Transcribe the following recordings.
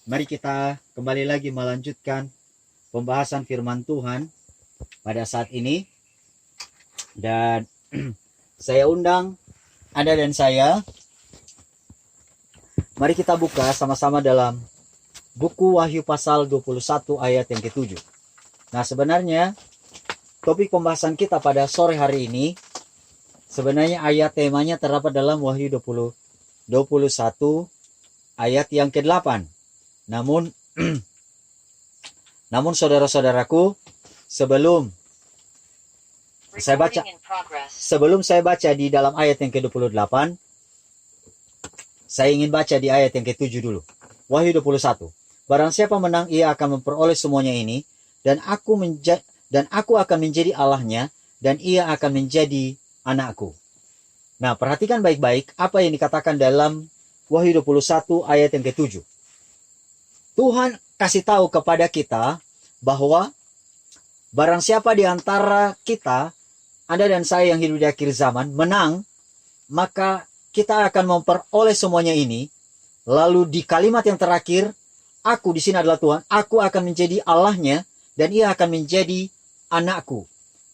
Mari kita kembali lagi melanjutkan pembahasan firman Tuhan pada saat ini. Dan saya undang Anda dan saya, mari kita buka sama-sama dalam buku Wahyu pasal 21 ayat yang ke-7. Nah, sebenarnya topik pembahasan kita pada sore hari ini, sebenarnya ayat temanya terdapat dalam Wahyu 21 ayat yang ke-8. Namun saudara-saudaraku, sebelum saya baca di dalam ayat yang ke-28, saya ingin baca di ayat yang ke-7 dulu. Wahyu 21. Barang siapa menang, ia akan memperoleh semuanya ini, dan aku akan menjadi Allahnya, dan ia akan menjadi anakku. Nah, perhatikan baik-baik apa yang dikatakan dalam Wahyu 21 ayat yang ke-7. Tuhan kasih tahu kepada kita bahwa barang siapa di antara kita, Anda dan saya yang hidup di akhir zaman, menang, maka kita akan memperoleh semuanya ini. Lalu di kalimat yang terakhir, aku di sini adalah Tuhan, aku akan menjadi Allahnya, dan ia akan menjadi anakku.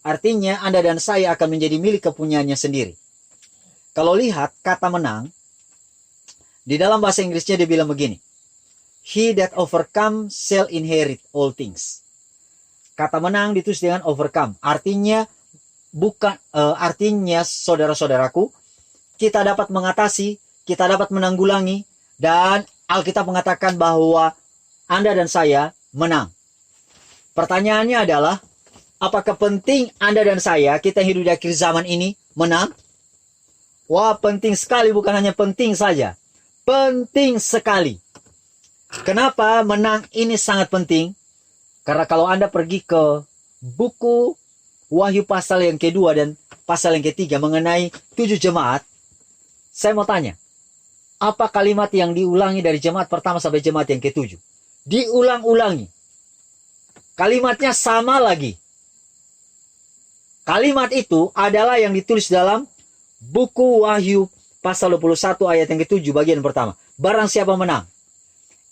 Artinya Anda dan saya akan menjadi milik kepunyaannya sendiri. Kalau lihat kata menang, di dalam bahasa Inggrisnya dia bilang begini, He that overcome shall inherit all things. Kata menang ditulis dengan overcome. Artinya saudara-saudaraku, kita dapat mengatasi, kita dapat menanggulangi, dan Alkitab mengatakan bahwa Anda dan saya menang. Pertanyaannya adalah, apakah penting Anda dan saya, kita hidup di akhir zaman ini, menang? Wah, penting sekali, bukan hanya penting saja. Penting sekali. Kenapa menang ini sangat penting? Karena kalau Anda pergi ke buku Wahyu pasal yang kedua dan pasal yang ketiga mengenai 7 jemaat, saya mau tanya, apa kalimat yang diulangi dari jemaat pertama sampai jemaat yang ke-7? Diulang-ulangi. Kalimatnya sama lagi. Kalimat itu adalah yang ditulis dalam buku Wahyu pasal 21 ayat yang ke-7 bagian pertama. Barang siapa menang.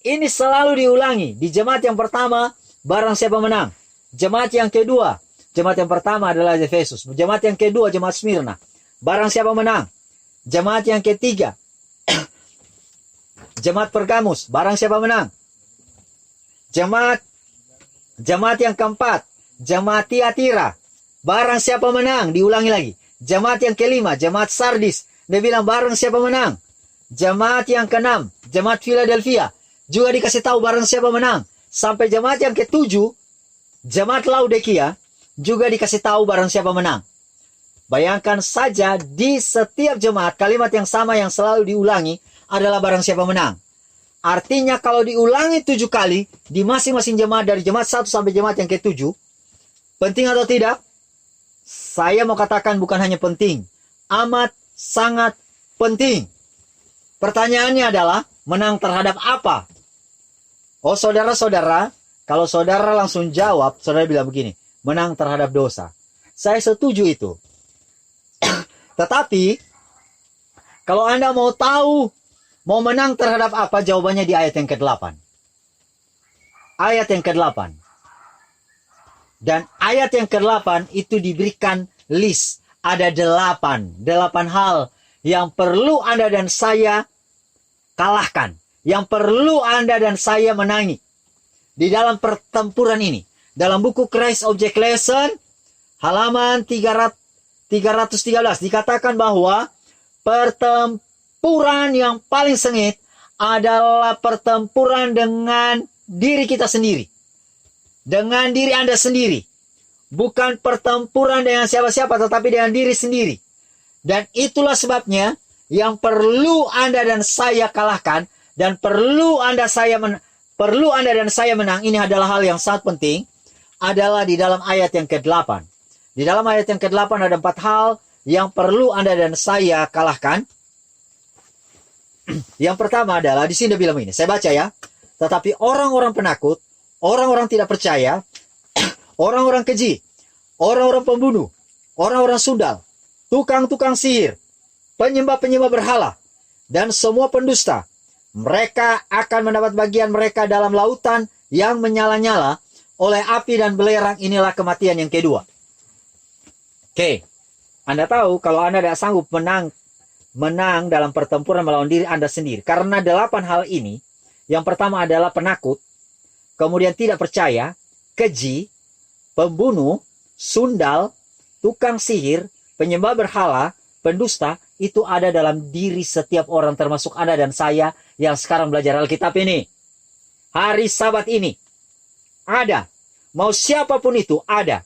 Ini selalu diulangi. Di jemaat yang pertama, barang siapa menang. Jemaat yang kedua, jemaat yang pertama adalah Efesus. Jemaat yang kedua, jemaat Smyrna. Barang siapa menang. Jemaat yang ketiga, jemaat Pergamus. Barang siapa menang. Jemaat yang keempat, jemaat Tiatira. Barang siapa menang. Diulangi lagi. Jemaat yang kelima, jemaat Sardis. Dia bilang barang siapa menang. Jemaat yang keenam, jemaat Philadelphia. Juga dikasih tahu barang siapa menang. Sampai jemaat yang ke-7, jemaat Laodikia, juga dikasih tahu barang siapa menang. Bayangkan saja di setiap jemaat kalimat yang sama yang selalu diulangi adalah barang siapa menang. Artinya kalau diulangi 7 kali di masing-masing jemaat dari jemaat 1 sampai jemaat yang ke-7, penting atau tidak? Saya mau katakan bukan hanya penting, amat sangat penting. Pertanyaannya adalah menang terhadap apa? Oh saudara-saudara, kalau saudara langsung jawab, saudara bilang begini, menang terhadap dosa. Saya setuju itu. Tetapi, kalau Anda mau tahu, mau menang terhadap apa, jawabannya di ayat yang ke-8. Ayat yang ke-8. Dan ayat yang ke-8 itu diberikan list. Ada 8 hal yang perlu Anda dan saya kalahkan. Yang perlu Anda dan saya menangi di dalam pertempuran ini. Dalam buku Christ Object Lesson, halaman 313, dikatakan bahwa pertempuran yang paling sengit adalah pertempuran dengan diri kita sendiri. Dengan diri Anda sendiri. Bukan pertempuran dengan siapa-siapa, tetapi dengan diri sendiri. Dan itulah sebabnya yang perlu Anda dan saya kalahkan, dan perlu Anda dan saya menang, ini adalah hal yang sangat penting, adalah di dalam ayat yang ke-8. Di dalam ayat yang ke-8 ada 4 hal yang perlu Anda dan saya kalahkan. Yang pertama adalah, di sini dia bilang ini, saya baca ya. Tetapi orang-orang penakut, orang-orang tidak percaya, orang-orang keji, orang-orang pembunuh, orang-orang sundal, tukang-tukang sihir, penyembah-penyembah berhala, dan semua pendusta, Mereka akan mendapat bagian mereka dalam lautan yang menyala-nyala oleh api dan belerang. Inilah kematian yang kedua. Oke, Anda tahu kalau Anda tidak sanggup menang dalam pertempuran melawan diri Anda sendiri. Karena 8 hal ini, yang pertama adalah penakut, kemudian tidak percaya, keji, pembunuh, sundal, tukang sihir, penyembah berhala, pendusta, itu ada dalam diri setiap orang termasuk Anda dan saya yang sekarang belajar Alkitab ini. Hari Sabat ini ada. Mau siapapun itu ada.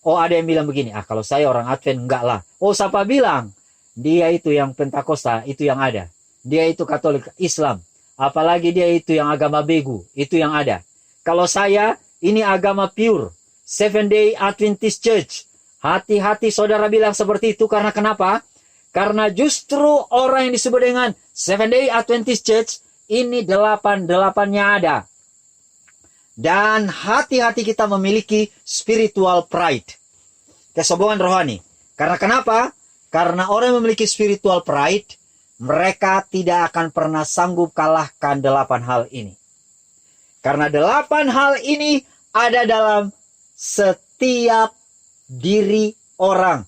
Oh, ada yang bilang begini, kalau saya orang Advent, enggak lah. Oh, siapa bilang? Dia itu yang Pentakosta, itu yang ada. Dia itu Katolik Islam. Apalagi dia itu yang agama begu, itu yang ada. Kalau saya, ini agama pure. Seventh Day Adventist Church. Hati-hati saudara bilang seperti itu, karena kenapa? Karena justru orang yang disebut dengan Seventh Day Adventist Church, ini 8-8-nya ada. Dan hati-hati kita memiliki spiritual pride. Kesombongan rohani. Karena kenapa? Karena orang yang memiliki spiritual pride, mereka tidak akan pernah sanggup kalahkan 8 hal ini. Karena 8 hal ini ada dalam setiap diri orang.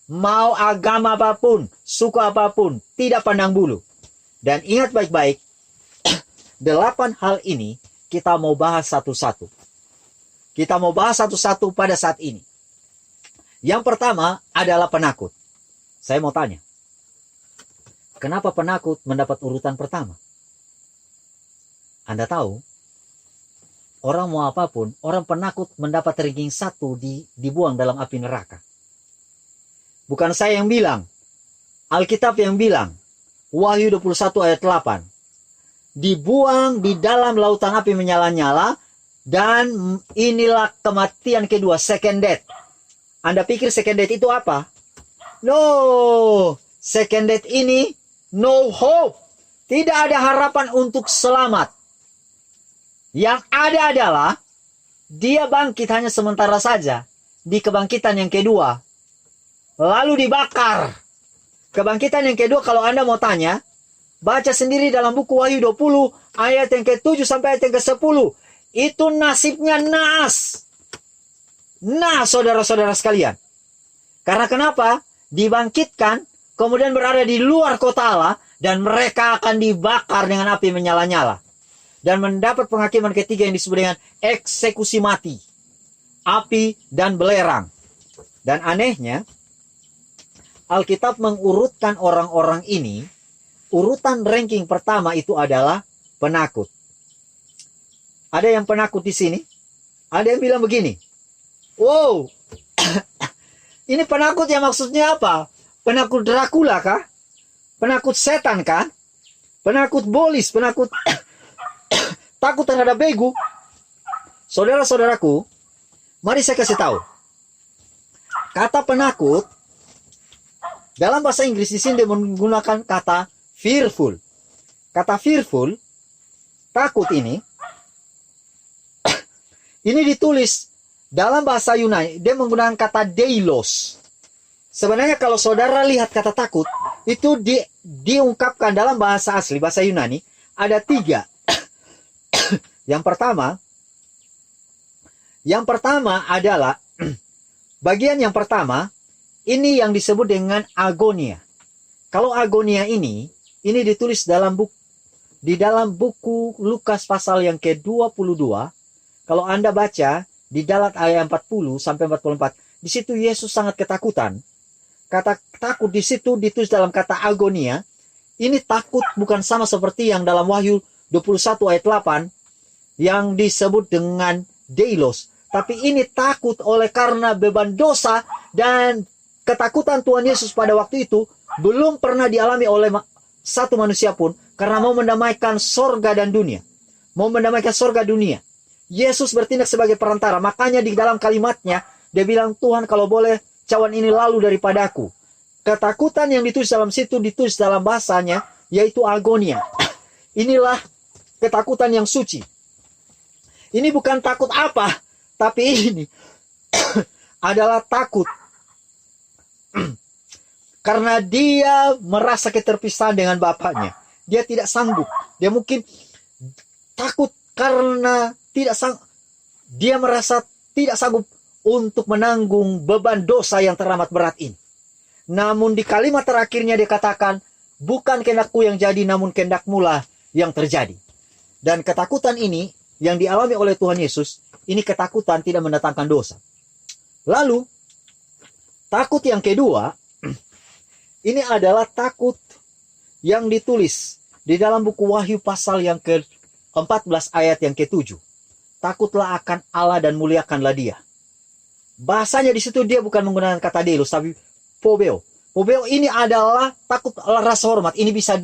Mau agama apapun, suku apapun, tidak pandang bulu. Dan ingat baik-baik, 8 hal ini kita mau bahas satu-satu. Kita mau bahas satu-satu pada saat ini. Yang pertama adalah penakut. Saya mau tanya, kenapa penakut mendapat urutan pertama? Anda tahu, orang mau apapun, orang penakut mendapat ranking 1 dibuang dalam api neraka. Bukan saya yang bilang, Alkitab yang bilang, Wahyu 21 ayat 8. Dibuang di dalam lautan api menyala-nyala, dan inilah kematian kedua, second death. Anda pikir second death itu apa? No, second death ini no hope. Tidak ada harapan untuk selamat. Yang ada adalah dia bangkit hanya sementara saja di kebangkitan yang kedua, lalu dibakar. Kebangkitan yang kedua, kalau Anda mau tanya, baca sendiri dalam buku Wahyu 20 ayat yang ke-7 sampai ayat yang ke-10. Itu nasibnya naas. Nah, saudara-saudara sekalian. Karena kenapa? Dibangkitkan, kemudian berada di luar kota Allah, dan mereka akan dibakar dengan api menyala-nyala. Dan mendapat penghakiman ketiga yang disebut dengan eksekusi mati. Api dan belerang. Dan anehnya, Alkitab mengurutkan orang-orang ini. Urutan ranking pertama itu adalah penakut. Ada yang penakut di sini? Ada yang bilang begini, wow, ini penakut ya, maksudnya apa? Penakut Dracula kah? Penakut setan kah? Penakut bolis? Penakut takut terhadap begu? Saudara-saudaraku, mari saya kasih tahu. Kata penakut dalam bahasa Inggris di sini dia menggunakan kata fearful. Kata fearful, takut ini ditulis dalam bahasa Yunani, dia menggunakan kata deilos. Sebenarnya kalau saudara lihat kata takut, itu diungkapkan dalam bahasa asli, bahasa Yunani, ada 3. Yang pertama adalah, bagian yang pertama, ini yang disebut dengan agonia. Kalau agonia ini ditulis di dalam buku Lukas pasal yang ke-22. Kalau Anda baca di dalam ayat 40 sampai 44, di situ Yesus sangat ketakutan. Kata takut di situ ditulis dalam kata agonia. Ini takut bukan sama seperti yang dalam Wahyu 21 ayat 8 yang disebut dengan deilos. Tapi ini takut oleh karena beban dosa, dan ketakutan Tuhan Yesus pada waktu itu belum pernah dialami oleh satu manusia pun, karena mau mendamaikan sorga dan dunia. Mau mendamaikan sorga dunia. Yesus bertindak sebagai perantara. Makanya di dalam kalimatnya, dia bilang, Tuhan kalau boleh cawan ini lalu daripadaku. Ketakutan yang ditulis dalam situ, ditulis dalam bahasanya, yaitu agonia. Inilah ketakutan yang suci. Ini bukan takut apa, tapi ini adalah takut karena dia merasa keterpisahan dengan bapaknya. dia tidak sanggup. Dia mungkin takut karena dia merasa tidak sanggup untuk menanggung beban dosa yang teramat berat ini. Namun di kalimat terakhirnya dia katakan, bukan kehendakku yang jadi, namun kehendakmu lah yang terjadi. Dan ketakutan ini yang dialami oleh Tuhan Yesus, ini ketakutan tidak mendatangkan dosa. Lalu, takut yang kedua, ini adalah takut yang ditulis di dalam buku Wahyu pasal yang ke-14 ayat yang ke-7. Takutlah akan Allah dan muliakanlah Dia. Bahasanya di situ dia bukan menggunakan kata delos, tapi phobeo. Phobeo ini adalah takut rasa hormat. Ini bisa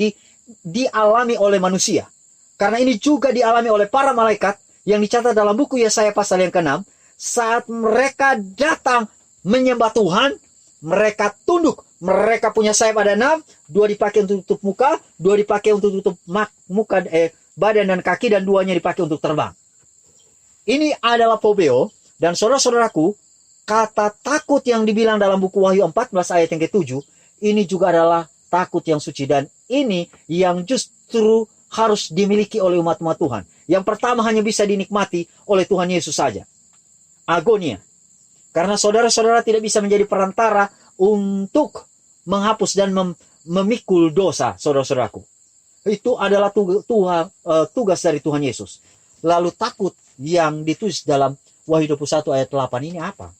dialami oleh manusia. Karena ini juga dialami oleh para malaikat yang dicatat dalam buku Yesaya pasal yang ke-6. Saat mereka datang menyembah Tuhan, mereka tunduk. Mereka punya sayap ada 6, 2 dipakai untuk tutup muka, 2 dipakai untuk tutup badan dan kaki, dan 2-nya dipakai untuk terbang. Ini adalah phobeo, dan saudara-saudaraku, kata takut yang dibilang dalam buku Wahyu 14 ayat yang ke-7, ini juga adalah takut yang suci, dan ini yang justru harus dimiliki oleh umat-umat Tuhan. Yang pertama hanya bisa dinikmati oleh Tuhan Yesus saja. Agonia. Karena saudara-saudara tidak bisa menjadi perantara untuk menghapus dan memikul dosa saudara-saudaraku. Itu adalah tugas dari Tuhan Yesus. Lalu takut yang ditulis dalam Wahyu 21 ayat 8 ini apa?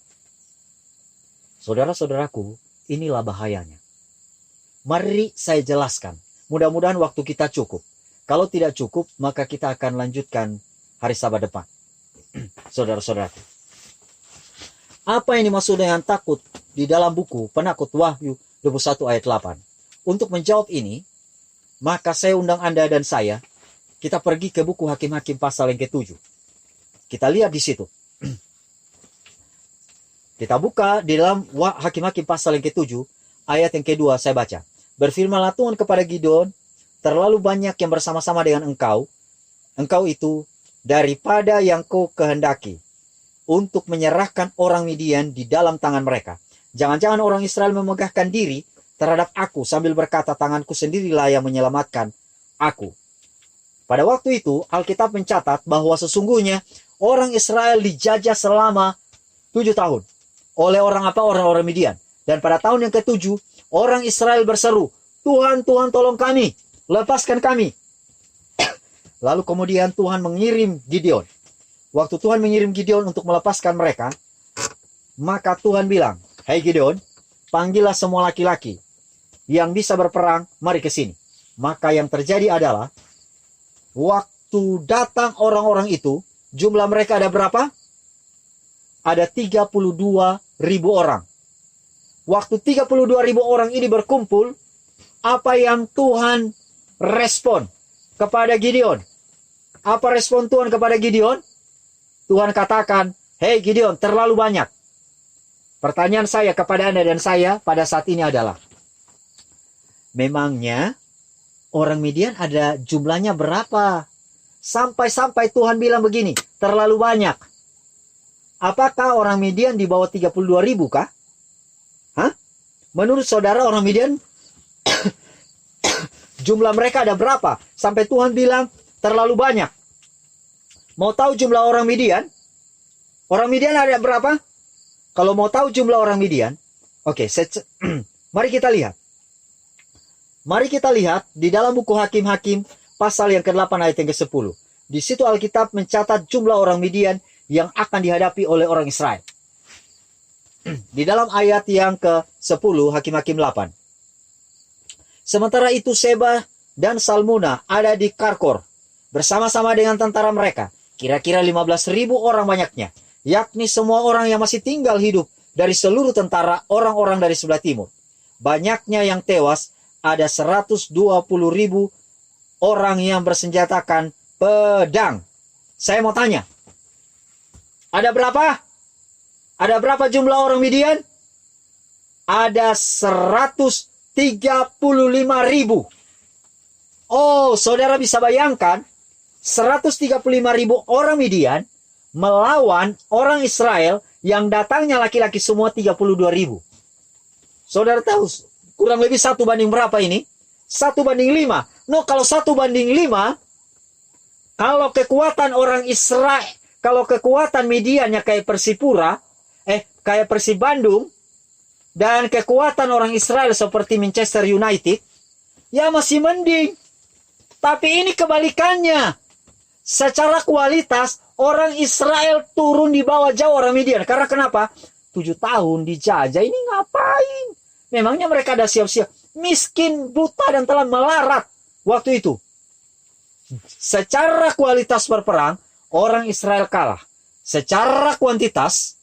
Saudara-saudaraku, inilah bahayanya. Mari saya jelaskan. Mudah-mudahan waktu kita cukup. Kalau tidak cukup, maka kita akan lanjutkan hari Sabat depan. Saudara-saudaraku. Apa yang dimaksud dengan takut di dalam buku Penakut Wahyu 21 ayat 8? Untuk menjawab ini, maka saya undang Anda dan saya, kita pergi ke buku Hakim-Hakim pasal yang ke-7. Kita lihat di situ. Kita buka di dalam Hakim-Hakim pasal yang ke-7, ayat yang kedua saya baca. Berfirmanlah Tuhan kepada Gideon, terlalu banyak yang bersama-sama dengan engkau itu daripada yang kau kehendaki, untuk menyerahkan orang Midian di dalam tangan mereka. Jangan-jangan orang Israel memegahkan diri terhadap aku sambil berkata, tanganku sendirilah yang menyelamatkan aku. Pada waktu itu, Alkitab mencatat bahwa sesungguhnya orang Israel dijajah selama 7 tahun. Oleh orang apa? Orang-orang Midian. Dan pada tahun yang ke-7, orang Israel berseru, Tuhan, Tuhan tolong kami, lepaskan kami. Lalu kemudian Tuhan mengirim Gideon. Waktu Tuhan mengirim Gideon untuk melepaskan mereka, maka Tuhan bilang, Hai Gideon, panggillah semua laki-laki yang bisa berperang, mari ke sini. Maka yang terjadi adalah, waktu datang orang-orang itu, jumlah mereka ada berapa? Ada 32.000 orang. Waktu 32.000 orang ini berkumpul, apa yang Tuhan respon kepada Gideon? Apa respon Tuhan kepada Gideon? Tuhan katakan, Hei Gideon, terlalu banyak. Pertanyaan saya kepada Anda dan saya pada saat ini adalah, memangnya orang Midian ada jumlahnya berapa? Sampai-sampai Tuhan bilang begini, terlalu banyak. Apakah orang Midian di bawah 32.000 kah? Hah? Menurut saudara orang Midian, jumlah mereka ada berapa? Sampai Tuhan bilang, terlalu banyak. Mau tahu jumlah orang Midian? Orang Midian ada berapa? Kalau mau tahu jumlah orang Midian, oke, mari kita lihat. Mari kita lihat di dalam buku Hakim-Hakim pasal yang ke-8 ayat yang ke-10. Di situ Alkitab mencatat jumlah orang Midian yang akan dihadapi oleh orang Israel. Di dalam ayat yang ke-10 Hakim-Hakim 8. Sementara itu Seba dan Salmuna ada di Karkor bersama-sama dengan tentara mereka. Kira-kira 15.000 orang banyaknya, yakni semua orang yang masih tinggal hidup dari seluruh tentara orang-orang dari sebelah timur. Banyaknya yang tewas, ada 120.000 orang yang bersenjatakan pedang. Saya mau tanya, ada berapa? Ada berapa jumlah orang Midian? Ada 135.000. Oh, saudara bisa bayangkan, 135.000 orang Midian melawan orang Israel yang datangnya laki-laki semua 32.000. Saudara tahu kurang lebih 1 banding berapa ini? 1:5. No, kalau 1:5, kalau kekuatan orang Israel, kalau kekuatan Midiannya kayak Persipura, kayak Persib Bandung, dan kekuatan orang Israel seperti Manchester United, ya masih mending. Tapi ini kebalikannya. Secara kualitas, orang Israel turun di bawah jauh orang Midian. Karena kenapa? 7 tahun dijajah, ini ngapain? Memangnya mereka ada siap-siap? Miskin, buta, dan telah melarat waktu itu. Secara kualitas berperang, orang Israel kalah. Secara kuantitas,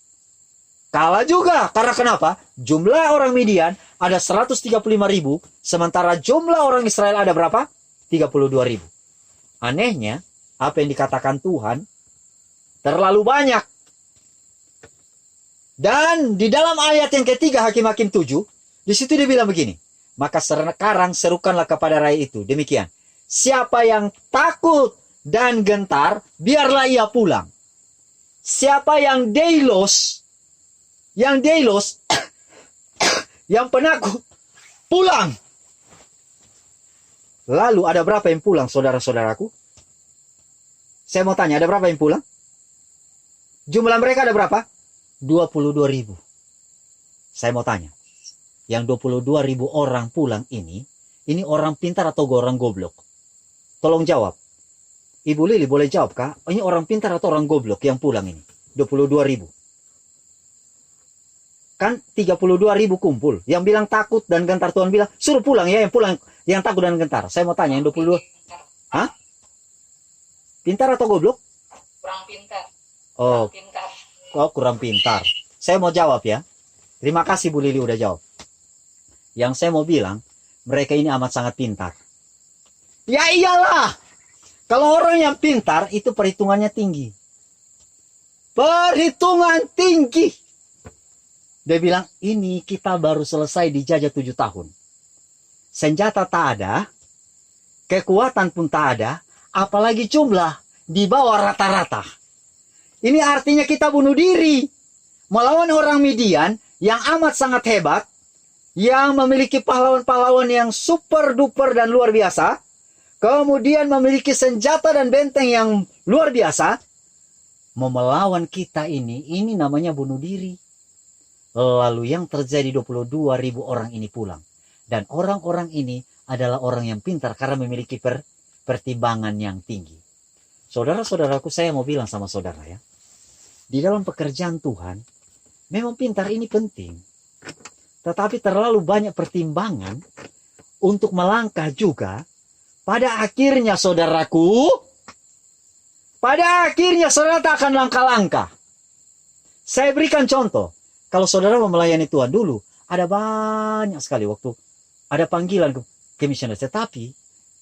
kalah juga. Karena kenapa? Jumlah orang Midian ada 135.000, sementara jumlah orang Israel ada berapa? 32.000. Anehnya, apa yang dikatakan Tuhan terlalu banyak. Dan di dalam ayat yang ketiga, Hakim-Hakim 7, di situ dia bilang begini, maka sekarang serukanlah kepada rakyat itu, demikian, siapa yang takut dan gentar, biarlah ia pulang. Siapa yang deilos, yang penakut, pulang. Lalu ada berapa yang pulang, saudara-saudaraku? Saya mau tanya, ada berapa yang pulang? Jumlah mereka ada berapa? 22.000. Saya mau tanya, yang 22.000 orang pulang ini orang pintar atau orang goblok? Tolong jawab. Ibu Lili boleh jawab, Kak? Ini orang pintar atau orang goblok yang pulang ini? 22.000. Kan 32.000 kumpul. Yang bilang takut dan gentar, Tuhan bilang, suruh pulang ya, yang pulang, yang takut dan gentar. Saya mau tanya, yang 22. Hah? Pintar atau goblok? Kurang pintar. Oh, kurang pintar. Oh, kurang pintar. Saya mau jawab ya. Terima kasih Bu Lili udah jawab. Yang saya mau bilang, mereka ini amat sangat pintar. Ya iyalah. Kalau orang yang pintar, itu perhitungannya tinggi. Perhitungan tinggi. Dia bilang, ini kita baru selesai dijajah 7 tahun. Senjata tak ada, kekuatan pun tak ada, apalagi jumlah di bawah rata-rata. Ini artinya kita bunuh diri. Melawan orang Midian yang amat sangat hebat, yang memiliki pahlawan-pahlawan yang super duper dan luar biasa, kemudian memiliki senjata dan benteng yang luar biasa, mau melawan kita ini namanya bunuh diri. Lalu yang terjadi 22.000 orang ini pulang. Dan orang-orang ini adalah orang yang pintar karena memiliki pertimbangan yang tinggi. Saudara-saudaraku, saya mau bilang sama saudara ya. Di dalam pekerjaan Tuhan, memang pintar ini penting. Tetapi terlalu banyak pertimbangan untuk melangkah juga. Pada akhirnya saudaraku, pada akhirnya saudara tak akan langkah-langkah. Saya berikan contoh. Kalau saudara mau melayani Tuhan dulu, ada banyak sekali waktu, ada panggilan ke misionaris. Tetapi,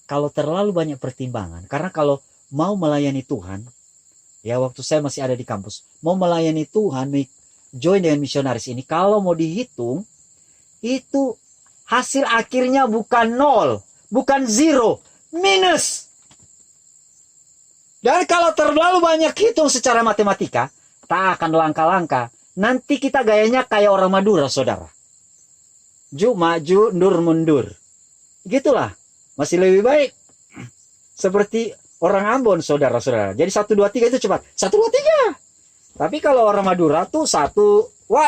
kalau terlalu banyak pertimbangan, karena kalau mau melayani Tuhan, ya waktu saya masih ada di kampus, mau melayani Tuhan, join dengan misionaris ini, kalau mau dihitung, itu hasil akhirnya bukan 0, bukan 0, minus. Dan kalau terlalu banyak hitung secara matematika, tak akan langkah-langkah. Nanti kita gayanya kayak orang Madura, saudara. Ju maju, ndur mundur. Gitulah. Masih lebih baik seperti orang Ambon, saudara-saudara. Jadi 1, 2, 3 itu cepat. 1, 2, 3. Tapi kalau orang Madura tuh 1, 2.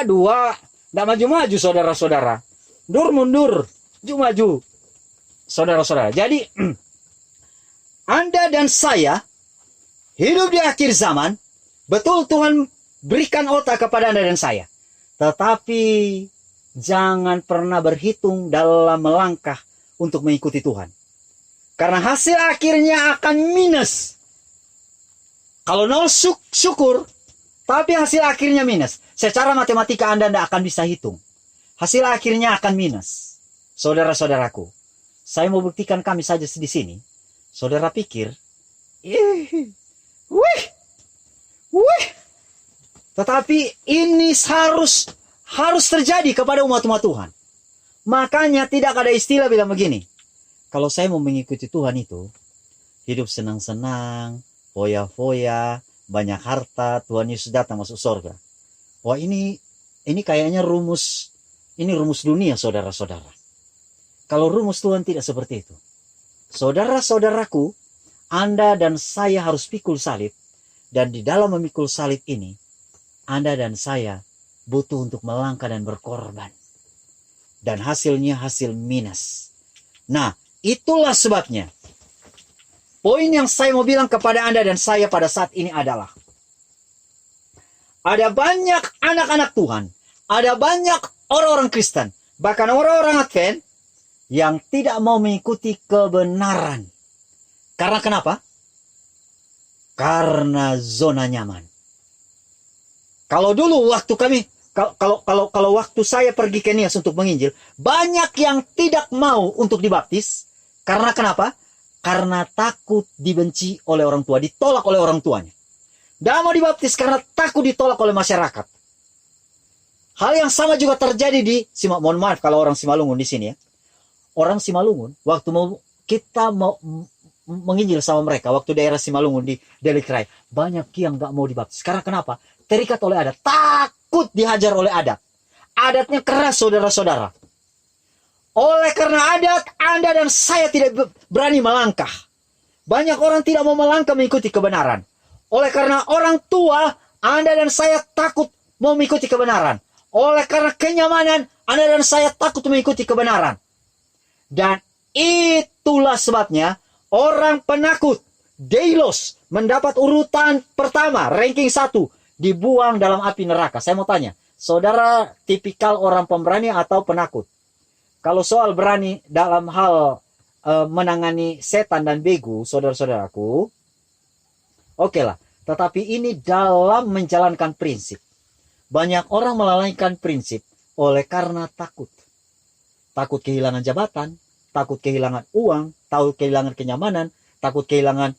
Nggak maju-maju, saudara-saudara. Ndur mundur, ju maju. Saudara-saudara. Jadi, Anda dan saya hidup di akhir zaman. Betul, Tuhan berikan otak kepada Anda dan saya. Tetapi jangan pernah berhitung dalam melangkah untuk mengikuti Tuhan. Karena hasil akhirnya akan minus. Kalau 0 syukur, tapi hasil akhirnya minus. Secara matematika Anda tidak akan bisa hitung. Hasil akhirnya akan minus. Saudara-saudaraku, saya mau buktikan kami saja di sini. Saudara pikir, tetapi ini harus terjadi kepada umat-umat Tuhan. Makanya tidak ada istilah bilang begini. Kalau saya mau mengikuti Tuhan itu, hidup senang-senang, foya-foya, banyak harta, Tuhan Yesus datang masuk surga. Wah, ini kayaknya rumus dunia, saudara-saudara. Kalau rumus Tuhan tidak seperti itu. Saudara-saudaraku, Anda dan saya harus pikul salib. Dan di dalam memikul salib ini, Anda dan saya butuh untuk melangkah dan berkorban. Dan hasilnya hasil minus. Nah, itulah sebabnya. Poin yang saya mau bilang kepada Anda dan saya pada saat ini adalah, ada banyak anak-anak Tuhan, ada banyak orang-orang Kristen, bahkan orang-orang Advent yang tidak mau mengikuti kebenaran. Karena kenapa? Karena zona nyaman. Kalau dulu waktu kalau waktu saya pergi ke Nias untuk menginjil, banyak yang tidak mau untuk dibaptis. Karena kenapa? Karena takut dibenci oleh orang tua, ditolak oleh orang tuanya. Tidak mau dibaptis karena takut ditolak oleh masyarakat. Hal yang sama juga terjadi di mohon maaf kalau orang Simalungun di sini ya. Orang Simalungun, waktu kita mau menginjil sama mereka, waktu daerah Simalungun di Delikrai, banyak yang nggak mau dibaptis. Karena kenapa? Terikat oleh adat, takut dihajar oleh adat. Adatnya keras, saudara-saudara. Oleh karena adat, Anda dan saya tidak berani melangkah. Banyak orang tidak mau melangkah mengikuti kebenaran. Oleh karena orang tua, Anda dan saya takut mau mengikuti kebenaran. Oleh karena kenyamanan, Anda dan saya takut mengikuti kebenaran. Dan itulah sebabnya orang penakut, Deilos, mendapat urutan pertama, ranking 1, dibuang dalam api neraka. Saya mau tanya, saudara tipikal orang pemberani atau penakut? Kalau soal berani dalam hal menangani setan dan begu, saudara-saudaraku, oke lah. Tetapi ini dalam menjalankan prinsip. Banyak orang melalaikan prinsip oleh karena takut. Takut kehilangan jabatan, takut kehilangan uang, takut kehilangan kenyamanan, takut kehilangan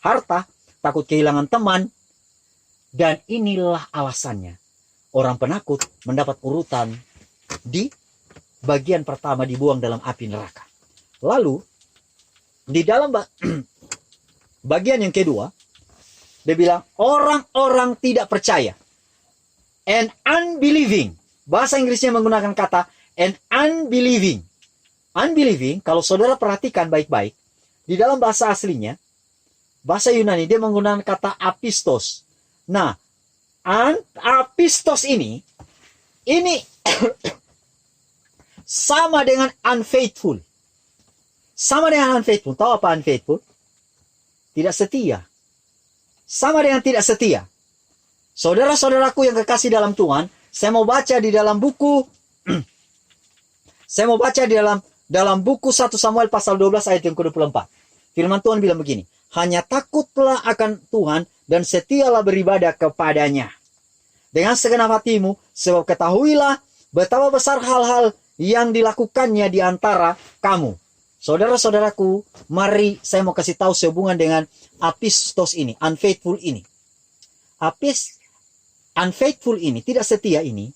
harta, takut kehilangan teman. Dan inilah alasannya. Orang penakut mendapat urutan di bagian pertama, dibuang dalam api neraka. Lalu, di dalam bagian yang kedua, dia bilang, orang-orang tidak percaya. And unbelieving. Bahasa Inggrisnya menggunakan kata and unbelieving. Unbelieving, kalau saudara perhatikan baik-baik, di dalam bahasa aslinya, bahasa Yunani, dia menggunakan kata apistos. Nah, apistos ini sama dengan unfaithful. Sama dengan unfaithful. Tahu apa unfaithful? Tidak setia. Sama dengan tidak setia. Saudara-saudaraku yang kekasih dalam Tuhan, saya mau baca di dalam buku saya mau baca di dalam buku 1 Samuel pasal 12 ayat yang ke-24. Firman Tuhan bilang begini, hanya takutlah akan Tuhan dan setialah beribadah kepadanya dengan segenap hatimu, sebab ketahuilah betapa besar hal-hal yang dilakukannya di antara kamu. Saudara-saudaraku, mari saya mau kasih tahu sehubungan dengan apistos ini, unfaithful ini. Unfaithful ini, tidak setia ini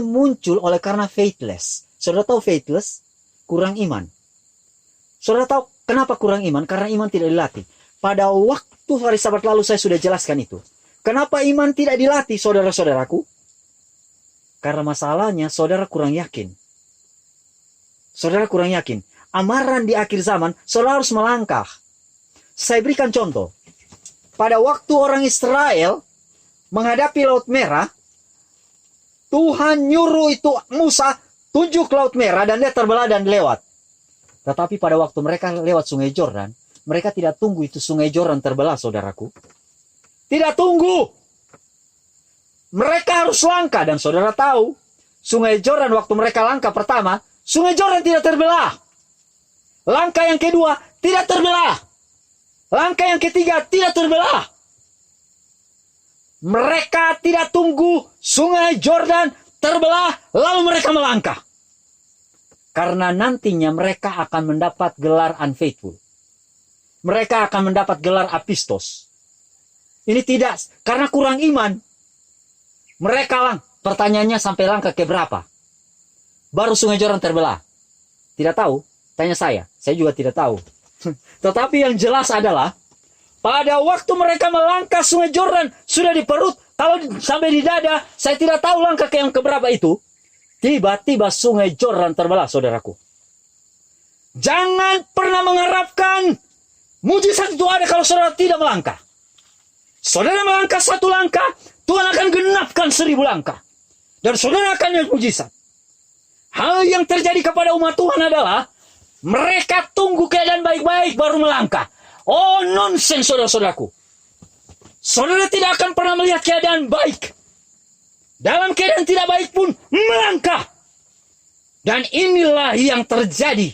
muncul oleh karena faithless. Saudara tahu faithless? Kurang iman. Saudara tahu kenapa kurang iman? Karena iman tidak dilatih. Pada waktu hari Sabat lalu saya sudah jelaskan itu. Kenapa iman tidak dilatih, saudara-saudaraku? Karena masalahnya saudara kurang yakin. Saudara kurang yakin. Amaran di akhir zaman, saudara harus melangkah. Saya berikan contoh. Pada waktu orang Israel menghadapi Laut Merah, Tuhan nyuruh itu Musa tunjuk Laut Merah dan dia terbelah dan lewat. Tetapi pada waktu mereka lewat Sungai Jordan, mereka tidak tunggu itu Sungai Jordan terbelah, saudaraku. Tidak tunggu. Mereka harus langkah, dan saudara tahu, Sungai Jordan waktu mereka langkah pertama, Sungai Jordan tidak terbelah. Langkah yang kedua tidak terbelah. Langkah yang ketiga tidak terbelah. Mereka tidak tunggu Sungai Jordan terbelah, lalu mereka melangkah. Karena nantinya mereka akan mendapat gelar unfaithful. Mereka akan mendapat gelar apistos. Ini tidak, karena kurang iman. Mereka pertanyaannya sampai langkah ke berapa? Baru Sungai Jordan terbelah. Tidak tahu, tanya saya juga tidak tahu. Tetapi yang jelas adalah, pada waktu mereka melangkah Sungai Jordan sudah di perut, kalau sampai di dada, saya tidak tahu langkah ke yang keberapa itu. Tiba-tiba Sungai Jordan terbelah, saudaraku. Jangan pernah mengharapkan mujizat itu ada kalau saudara tidak melangkah. Saudara melangkah satu langkah, Tuhan akan genapkan 1000 langkah. Dan saudara akan lihat mujizat. Hal yang terjadi kepada umat Tuhan adalah mereka tunggu keadaan baik-baik baru melangkah. Oh, nonsen saudara-saudaraku. Saudara tidak akan pernah melihat keadaan baik. Dalam keadaan tidak baik pun melangkah. Dan inilah yang terjadi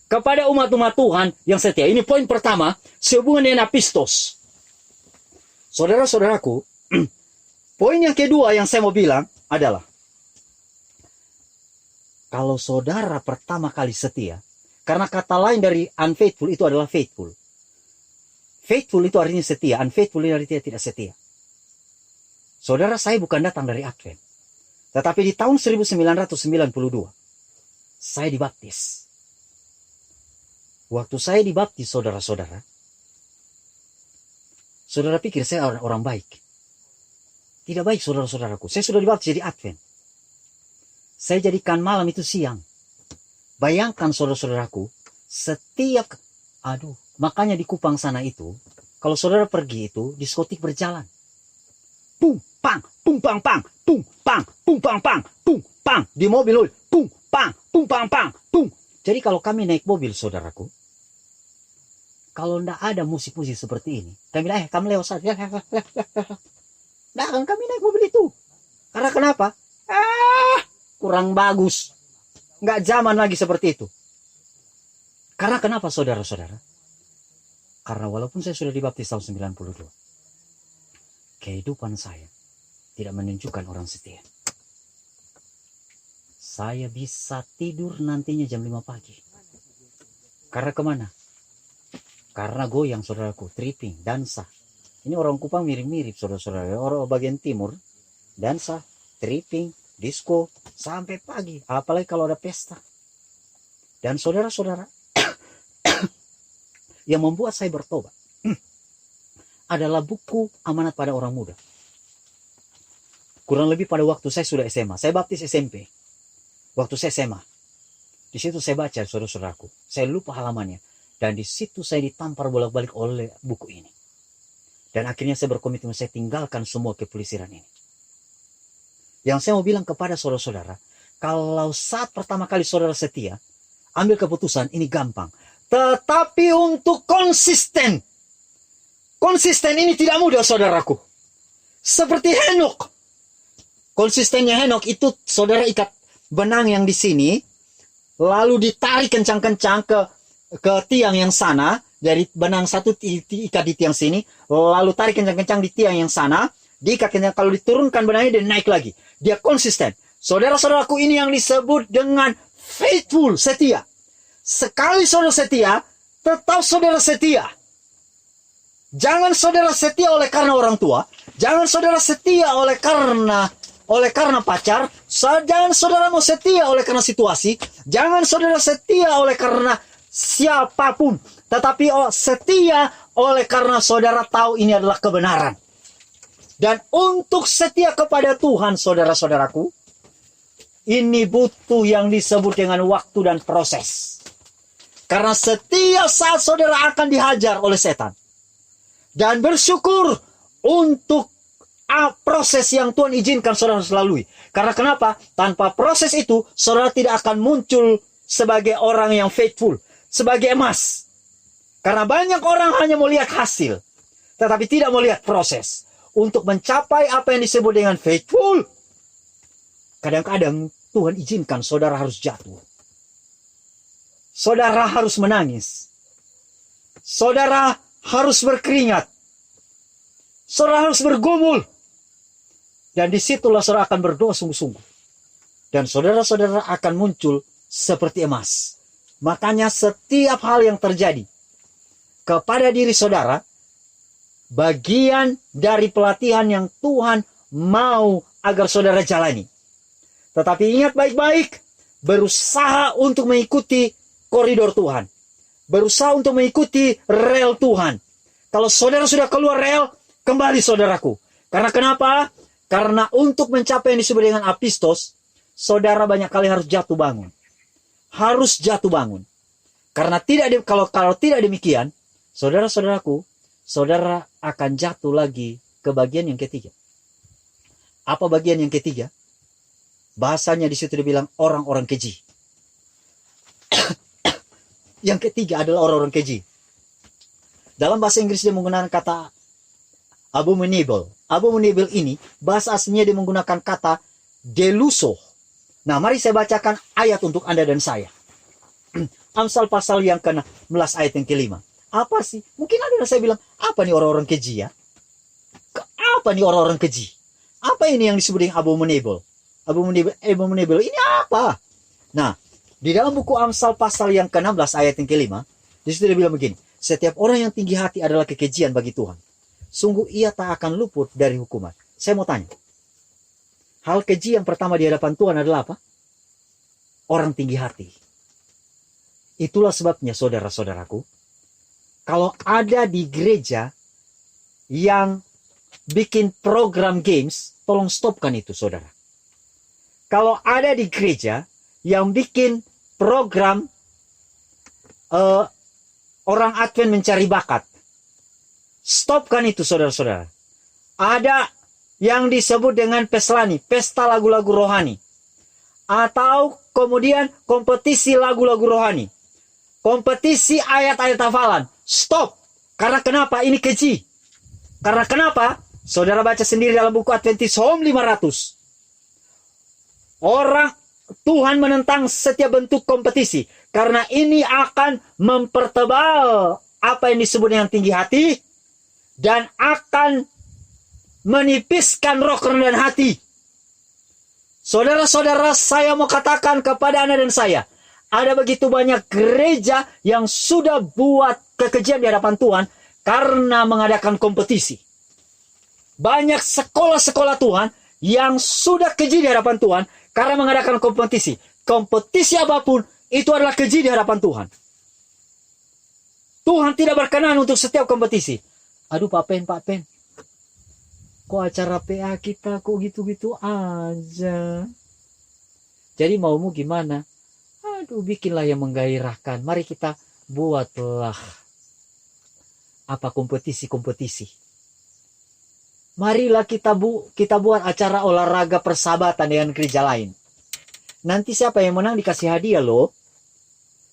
kepada umat-umat Tuhan yang setia. Ini poin pertama, sehubungan dengan apistos. Saudara-saudaraku, poin yang kedua yang saya mau bilang adalah, kalau saudara pertama kali setia, karena kata lain dari unfaithful itu adalah faithful. Faithful itu artinya setia, unfaithful itu artinya tidak setia. Saudara, saya bukan datang dari Advent. Tetapi di tahun 1992, saya dibaptis. Waktu saya dibaptis, saudara-saudara, saudara pikir saya orang baik. Tidak baik, saudara-saudaraku. Saya sudah dibaptis jadi Advent. Saya jadikan malam itu siang. Bayangkan, saudara-saudaraku, makanya di Kupang sana itu, kalau saudara pergi itu, diskotik berjalan. Pung, pang, pung, pang, pang, pung, pang, pung, pang, pang, pung, pang. Di mobil, pung, pang, pung, pang, pang, pung. Jadi kalau kami naik mobil, saudaraku, kalau tidak ada musik-musik seperti ini, kami bilang, kami lewat saja. Nah, kan kami naik mobil itu. Karena kenapa? Kurang bagus. Nggak zaman lagi seperti itu. Karena kenapa, saudara-saudara? Karena walaupun saya sudah dibaptis tahun 92, kehidupan saya tidak menunjukkan orang setia. Saya bisa tidur nantinya jam 5 pagi. Karena kemana? Karena goyang, saudaraku, tripping, dansa. Ini orang Kupang mirip-mirip, saudara-saudara. Orang bagian timur, dansa, tripping, disco, sampai pagi. Apalagi kalau ada pesta. Dan saudara-saudara, yang membuat saya bertobat adalah buku Amanat pada Orang Muda. Kurang lebih pada waktu saya sudah SMA. Saya baptis SMP. Waktu saya SMA. Di situ saya baca, saudara-saudaraku. Saya lupa halamannya. Dan di situ saya ditampar bolak-balik oleh buku ini. Dan akhirnya saya berkomitmen, saya tinggalkan semua kepelisiran ini. Yang saya mau bilang kepada saudara-saudara, kalau saat pertama kali saudara setia, ambil keputusan, ini gampang. Tetapi untuk konsisten. Konsisten ini tidak mudah, saudaraku. Seperti Henok. Konsistennya Henok itu, saudara ikat benang yang di sini, lalu ditarik kencang-kencang ke tiang yang sana. Dari benang satu diikat di tiang sini, lalu tarik kencang-kencang di tiang yang sana, diikat kencang, kalau diturunkan benangnya, dia naik lagi. Dia konsisten. Saudara-saudaraku, ini yang disebut dengan faithful, setia. Sekali saudara setia, tetap saudara setia. Jangan saudara setia oleh karena orang tua. Jangan saudara setia oleh karena pacar. Jangan saudara mau setia oleh karena situasi. Jangan saudara setia oleh karena siapapun. Tetapi setia oleh karena saudara tahu ini adalah kebenaran. Dan untuk setia kepada Tuhan, saudara-saudaraku, ini butuh yang disebut dengan waktu dan proses. Karena setiap saat saudara akan dihajar oleh setan. Dan bersyukur untuk proses yang Tuhan izinkan saudara lalui. Karena kenapa? Tanpa proses itu, saudara tidak akan muncul sebagai orang yang faithful. Sebagai emas. Karena banyak orang hanya mau lihat hasil. Tetapi tidak mau lihat proses. Untuk mencapai apa yang disebut dengan faithful. Kadang-kadang Tuhan izinkan saudara harus jatuh. Saudara harus menangis. Saudara harus berkeringat. Saudara harus bergumul. Dan disitulah saudara akan berdoa sungguh-sungguh. Dan saudara-saudara akan muncul seperti emas. Makanya setiap hal yang terjadi kepada diri saudara, bagian dari pelatihan yang Tuhan mau agar saudara jalani. Tetapi ingat baik-baik, berusaha untuk mengikuti koridor Tuhan. Berusaha untuk mengikuti rel Tuhan. Kalau saudara sudah keluar rel, kembali saudaraku. Karena kenapa? Karena untuk mencapai yang disebut dengan apistos, saudara banyak kali harus jatuh bangun. Harus jatuh bangun. Karena kalau tidak demikian, saudara-saudaraku, saudara akan jatuh lagi ke bagian yang ketiga. Apa bagian yang ketiga? Bahasanya di situ dibilang orang-orang keji. Yang ketiga adalah orang-orang keji. Dalam bahasa Inggris dia menggunakan kata abominable. Abominable ini bahasa aslinya dia menggunakan kata deluso. Nah, mari saya bacakan ayat untuk Anda dan saya. Amsal pasal yang ke-16 ayat yang ke-5. Apa sih? Mungkin ada yang saya bilang, apa nih orang-orang keji ya? Apa nih orang-orang keji? Apa ini yang disebut dengan abominable? Abominable ini apa? Nah, di dalam buku Amsal pasal yang ke-16 ayat yang ke-5, di situ dia bilang begini, setiap orang yang tinggi hati adalah kekejian bagi Tuhan. Sungguh ia tak akan luput dari hukuman. Saya mau tanya, hal keji yang pertama di hadapan Tuhan adalah apa? Orang tinggi hati. Itulah sebabnya saudara-saudaraku, kalau ada di gereja yang bikin program games, tolong stopkan itu, saudara. Kalau ada di gereja yang bikin program orang Advent mencari bakat, stopkan itu, saudara-saudara. Ada yang disebut dengan peslani, pesta lagu-lagu rohani. Atau kemudian kompetisi lagu-lagu rohani. Kompetisi ayat-ayat hafalan. Stop. Karena kenapa? Ini keji. Karena kenapa? Saudara baca sendiri dalam buku Adventist Home 500. Tuhan menentang setiap bentuk kompetisi. Karena ini akan mempertebal apa yang disebut dengan tinggi hati. Dan akan menipiskan roh kerendahan hati. Saudara-saudara, saya mau katakan kepada Anda dan saya, ada begitu banyak gereja yang sudah buat kekejian di hadapan Tuhan karena mengadakan kompetisi. Banyak sekolah-sekolah Tuhan yang sudah keji di hadapan Tuhan karena mengadakan kompetisi. Kompetisi apapun itu adalah keji di hadapan Tuhan. Tuhan tidak berkenan untuk setiap kompetisi. Aduh Pak Pen, kok acara PA kita kok gitu-gitu aja. Jadi maumu gimana? Aduh, bikinlah yang menggairahkan. Mari kita buatlah kompetisi-kompetisi. Marilah kita buat acara olahraga persahabatan dengan gereja lain. Nanti siapa yang menang dikasih hadiah loh.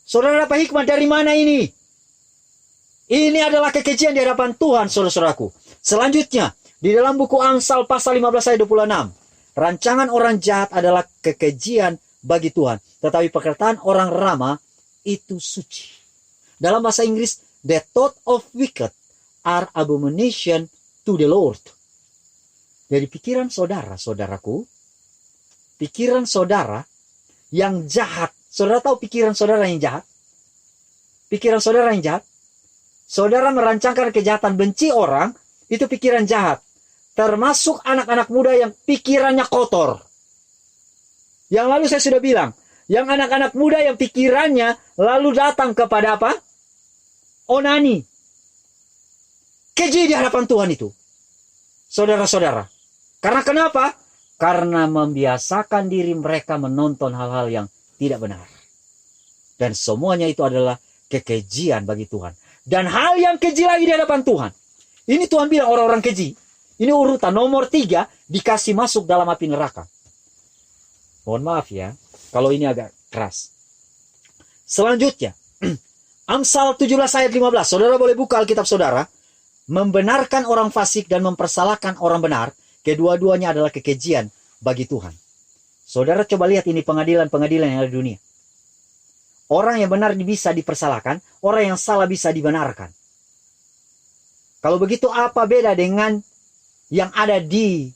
Saudara dapat hikmah dari mana ini? Ini adalah kekejian di hadapan Tuhan, saudara-saudaraku. Selanjutnya, di dalam buku Amsal pasal 15 ayat 26. Rancangan orang jahat adalah kekejian bagi Tuhan. Tetapi perkataan orang ramah itu suci. Dalam bahasa Inggris, the thought of wicked are abomination to the Lord. Jadi pikiran saudara-saudaraku, pikiran saudara yang jahat. Saudara tahu pikiran saudara yang jahat? Pikiran saudara yang jahat? Saudara merancangkan kejahatan, benci orang, itu pikiran jahat. Termasuk anak-anak muda yang pikirannya kotor. Yang lalu saya sudah bilang, yang anak-anak muda yang pikirannya lalu datang kepada apa? Onani. Keji di hadapan Tuhan itu. Saudara-saudara. Karena kenapa? Karena membiasakan diri mereka menonton hal-hal yang tidak benar. Dan semuanya itu adalah kekejian bagi Tuhan. Dan hal yang keji lagi di hadapan Tuhan. Ini Tuhan bilang orang-orang keji. Ini urutan nomor 3 dikasih masuk dalam api neraka. Mohon maaf ya, kalau ini agak keras. Selanjutnya, Amsal 17 ayat 15. Saudara boleh buka Alkitab saudara. Membenarkan orang fasik dan mempersalahkan orang benar. Kedua-duanya adalah kekejian bagi Tuhan. Saudara coba lihat ini pengadilan-pengadilan yang ada di dunia. Orang yang benar bisa dipersalahkan, orang yang salah bisa dibenarkan. Kalau begitu apa beda dengan yang ada di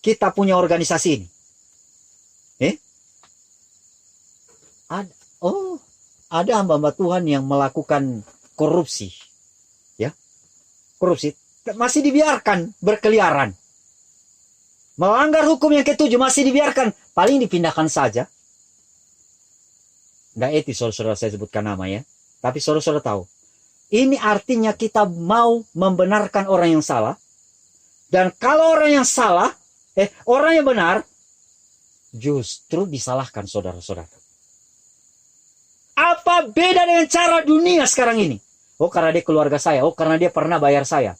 kita punya organisasi ini? Ada hamba-hamba Tuhan yang melakukan korupsi. Ya. Korupsi masih dibiarkan berkeliaran. Melanggar hukum yang ke-7 masih dibiarkan, paling dipindahkan saja. Nggak etis saudara-saudara saya sebutkan nama ya. Tapi saudara-saudara tahu. Ini artinya kita mau membenarkan orang yang salah. Dan kalau orang yang salah, orang yang benar, justru disalahkan saudara-saudara. Apa Kenapa beda dengan cara dunia sekarang ini? Oh, karena dia keluarga saya. Oh, karena dia pernah bayar saya.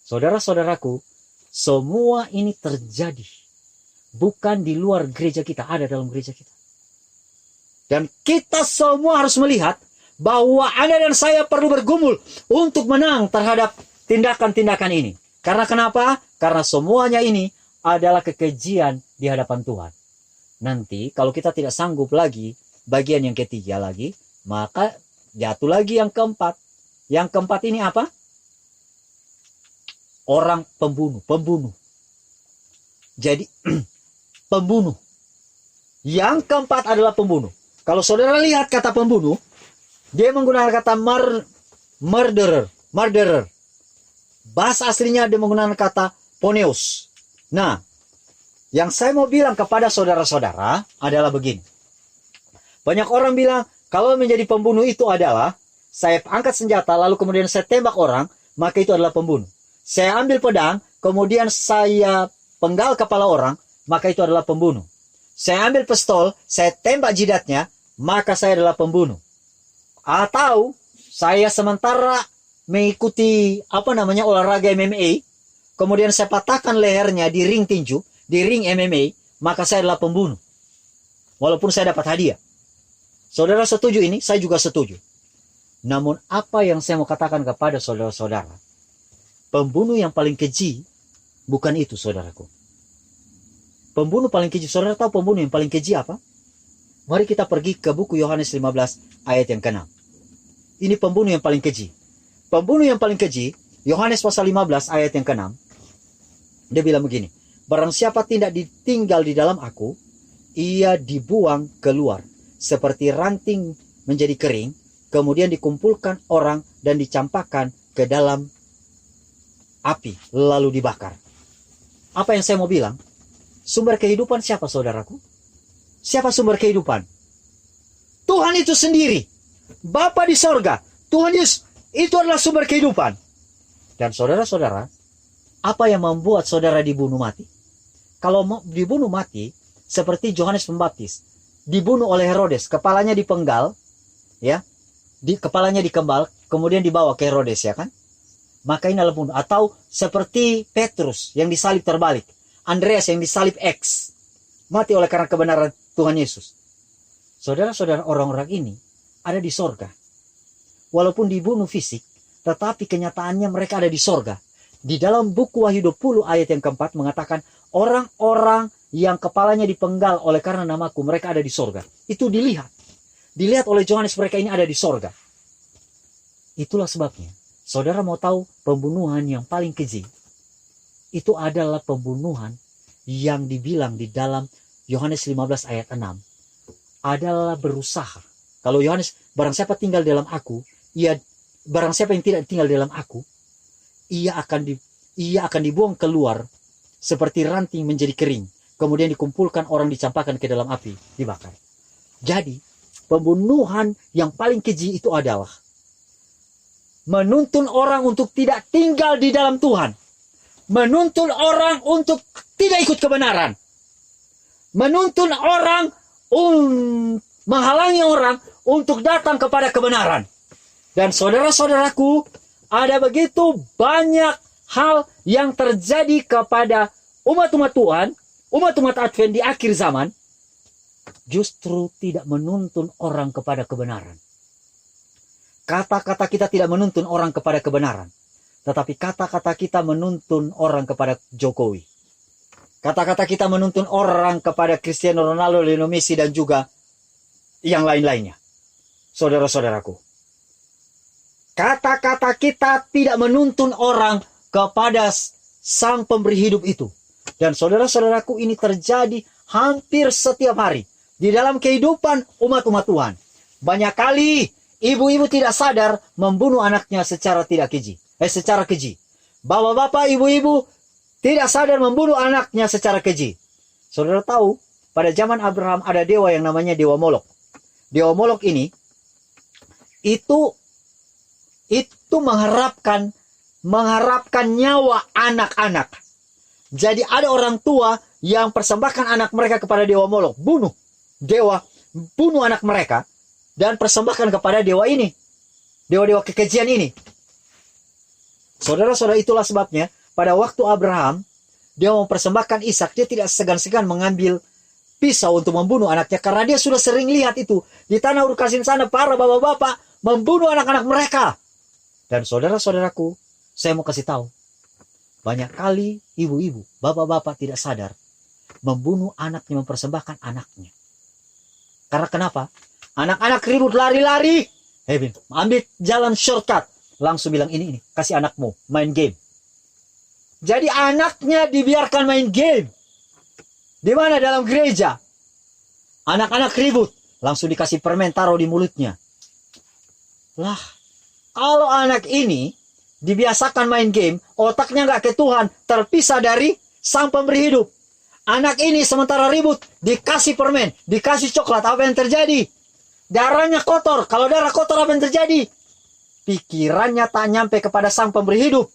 Saudara-saudaraku, semua ini terjadi. Bukan di luar gereja kita, ada dalam gereja kita. Dan kita semua harus melihat bahwa Anda dan saya perlu bergumul untuk menang terhadap tindakan-tindakan ini. Karena kenapa? Karena semuanya ini adalah kekejian di hadapan Tuhan. Nanti kalau kita tidak sanggup lagi bagian yang ketiga lagi, maka jatuh lagi yang keempat. Yang keempat ini apa? Orang pembunuh. Jadi pembunuh. Yang keempat adalah pembunuh. Kalau saudara lihat kata pembunuh, dia menggunakan kata murderer. Bahasa aslinya dia menggunakan kata poneus. Nah, yang saya mau bilang kepada saudara-saudara adalah begini. Banyak orang bilang, kalau menjadi pembunuh itu adalah, saya angkat senjata, lalu kemudian saya tembak orang, maka itu adalah pembunuh. Saya ambil pedang, kemudian saya penggal kepala orang, maka itu adalah pembunuh. Saya ambil pistol, saya tembak jidatnya, maka saya adalah pembunuh. Atau, saya sementara mengikuti, olahraga MMA, kemudian saya patahkan lehernya di ring tinju, di ring MMA, maka saya adalah pembunuh. Walaupun saya dapat hadiah. Saudara setuju ini? Saya juga setuju. Namun apa yang saya mau katakan kepada saudara-saudara, pembunuh yang paling keji bukan itu, saudaraku. Pembunuh paling keji, saudara tahu pembunuh yang paling keji apa? Mari kita pergi ke buku Yohanes 15 ayat yang ke-6. Ini pembunuh yang paling keji. Pembunuh yang paling keji, Yohanes pasal 15 ayat yang ke-6. Dia bilang begini, barang siapa tidak ditinggal di dalam aku, ia dibuang keluar. Seperti ranting menjadi kering, kemudian dikumpulkan orang dan dicampakkan ke dalam api, lalu dibakar. Apa yang saya mau bilang? Sumber kehidupan siapa, saudaraku? Siapa sumber kehidupan? Tuhan itu sendiri. Bapa di sorga. Tuhan Yesus, itu adalah sumber kehidupan. Dan saudara-saudara, apa yang membuat saudara dibunuh mati? Kalau dibunuh mati, seperti Yohanes Pembaptis, dibunuh oleh Herodes, kepalanya dipenggal, ya, kepalanya dikembal, kemudian dibawa ke Herodes, ya kan? Maka ini adalah bunuh. Atau seperti Petrus yang disalib terbalik, Andreas yang disalib X, mati oleh karena kebenaran Tuhan Yesus. Saudara-saudara, orang-orang ini ada di sorga. Walaupun dibunuh fisik, tetapi kenyataannya mereka ada di sorga. Di dalam buku Wahyu 20 ayat yang keempat mengatakan, orang-orang yang kepalanya dipenggal oleh karena namaku, mereka ada di sorga. Itu dilihat. Dilihat oleh Yohanes, mereka ini ada di sorga. Itulah sebabnya, saudara mau tahu pembunuhan yang paling keji? Itu adalah pembunuhan yang dibilang di dalam Yohanes 15 ayat 6. Adalah berusaha. Kalau Yohanes, barang siapa tinggal dalam aku, barang siapa yang tidak tinggal dalam aku, ia akan dibuang keluar seperti ranting menjadi kering. Kemudian dikumpulkan orang, dicampakkan ke dalam api, dibakar. Jadi, pembunuhan yang paling keji itu adalah menuntun orang untuk tidak tinggal di dalam Tuhan. Menuntun orang untuk tidak ikut kebenaran. Menuntun orang, menghalangi orang untuk datang kepada kebenaran. Dan saudara-saudaraku, ada begitu banyak hal yang terjadi kepada umat-umat Tuhan, umat-umat Advent di akhir zaman, justru tidak menuntun orang kepada kebenaran. Kata-kata kita tidak menuntun orang kepada kebenaran, tetapi kata-kata kita menuntun orang kepada Jokowi. Kata-kata kita menuntun orang kepada Cristiano Ronaldo, Lionel Messi, dan juga yang lain-lainnya. Saudara-saudaraku, kata-kata kita tidak menuntun orang kepada Sang Pemberi hidup itu. Dan saudara-saudaraku, ini terjadi hampir setiap hari di dalam kehidupan umat-umat Tuhan. Banyak kali ibu-ibu tidak sadar membunuh anaknya secara keji. Bapak-bapak, ibu-ibu tidak sadar membunuh anaknya secara keji. Saudara tahu, pada zaman Abraham ada dewa yang namanya Dewa Molok. Dewa Molok ini itu mengharapkan nyawa anak-anak. Jadi ada orang tua yang persembahkan anak mereka kepada Dewa Molok. Bunuh anak mereka. dan persembahkan kepada dewa ini, dewa-dewa kekejian ini. Saudara-saudara, itulah sebabnya pada waktu Abraham dia mempersembahkan Ishak, dia tidak segan-segan mengambil pisau untuk membunuh anaknya, karena dia sudah sering lihat itu di tanah Ur Kasdim sana para bapak-bapak membunuh anak-anak mereka. Dan saudara-saudaraku, saya mau kasih tahu, banyak kali ibu-ibu, bapak-bapak tidak sadar membunuh anaknya, mempersembahkan anaknya. Karena kenapa? Anak-anak ribut lari-lari, ambil jalan shortcut, langsung bilang ini kasih anakmu main game. Jadi anaknya dibiarkan main game. Di mana? Dalam gereja. Anak-anak ribut, langsung dikasih permen taruh di mulutnya. Lah, kalau anak ini dibiasakan main game, otaknya nggak ke Tuhan, terpisah dari Sang Pemberi hidup. Anak ini sementara ribut, dikasih permen, dikasih coklat, apa yang terjadi? Darahnya kotor. Kalau darah kotor, apa yang terjadi? Pikirannya tak nyampe kepada Sang Pemberi hidup.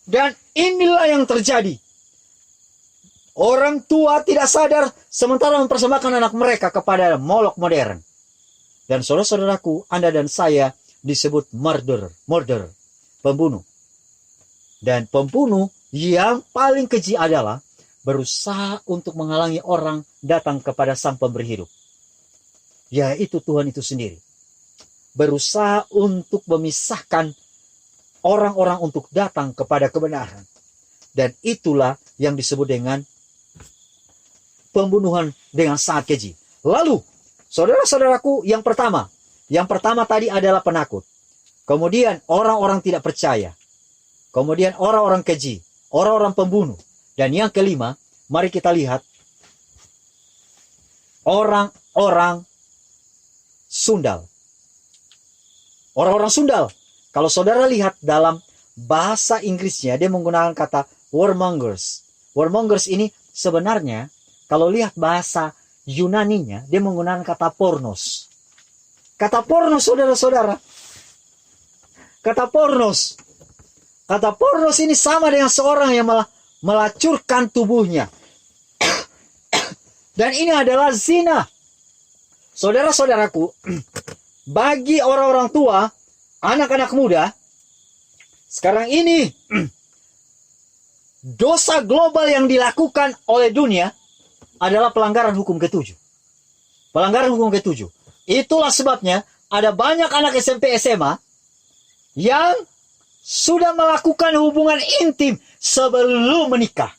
Dan inilah yang terjadi. Orang tua tidak sadar sementara mempersembahkan anak mereka kepada molok modern. Dan saudara-saudaraku, Anda dan saya disebut murder, pembunuh. Dan pembunuh yang paling keji adalah berusaha untuk menghalangi orang datang kepada Sang Pemberi hidup, yaitu Tuhan itu sendiri. Berusaha untuk memisahkan orang-orang untuk datang kepada kebenaran. Dan itulah yang disebut dengan pembunuhan dengan sangat keji. Lalu, saudara-saudaraku, yang pertama tadi adalah penakut. Kemudian orang-orang tidak percaya. Kemudian orang-orang keji, orang-orang pembunuh. Dan yang kelima, mari kita lihat orang-orang sundal. Orang-orang sundal. Kalau saudara lihat dalam bahasa Inggrisnya, dia menggunakan kata warmongers. Warmongers ini sebenarnya, kalau lihat bahasa Yunaninya, dia menggunakan kata pornos. Kata pornos, saudara-saudara. Kata pornos. Kata pornos ini sama dengan seorang yang melacurkan tubuhnya. Dan ini adalah zina. Saudara-saudaraku, bagi orang-orang tua, anak-anak muda, sekarang ini dosa global yang dilakukan oleh dunia adalah pelanggaran hukum ke-7. Pelanggaran hukum ke-7. Itulah sebabnya ada banyak anak SMP SMA yang sudah melakukan hubungan intim sebelum menikah.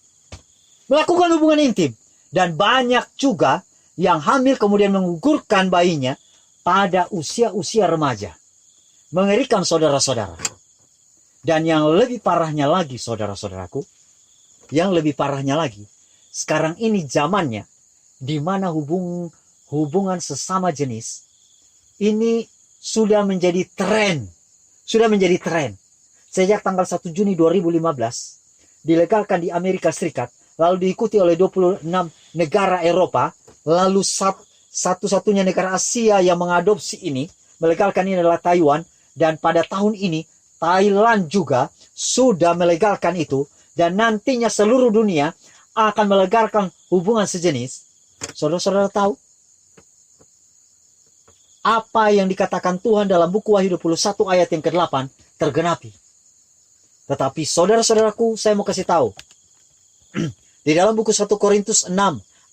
Melakukan hubungan intim. Dan banyak juga yang hamil kemudian menggugurkan bayinya pada usia-usia remaja. Mengerikan, saudara-saudara. Dan yang lebih parahnya lagi, saudara-saudaraku, yang lebih parahnya lagi, sekarang ini zamannya di mana hubungan sesama jenis ini sudah menjadi tren. Sudah menjadi tren. Sejak tanggal 1 Juni 2015 dilegalkan di Amerika Serikat, lalu diikuti oleh 26 negara Eropa, lalu satu-satunya negara Asia yang mengadopsi ini, melegalkan ini adalah Taiwan, dan pada tahun ini Thailand juga sudah melegalkan itu, dan nantinya seluruh dunia akan melegalkan hubungan sejenis. Saudara-saudara tahu apa yang dikatakan Tuhan dalam buku Wahyu 21 ayat yang ke-8 tergenapi. Tetapi saudara-saudaraku, saya mau kasih tahu. Di dalam buku 1 Korintus 6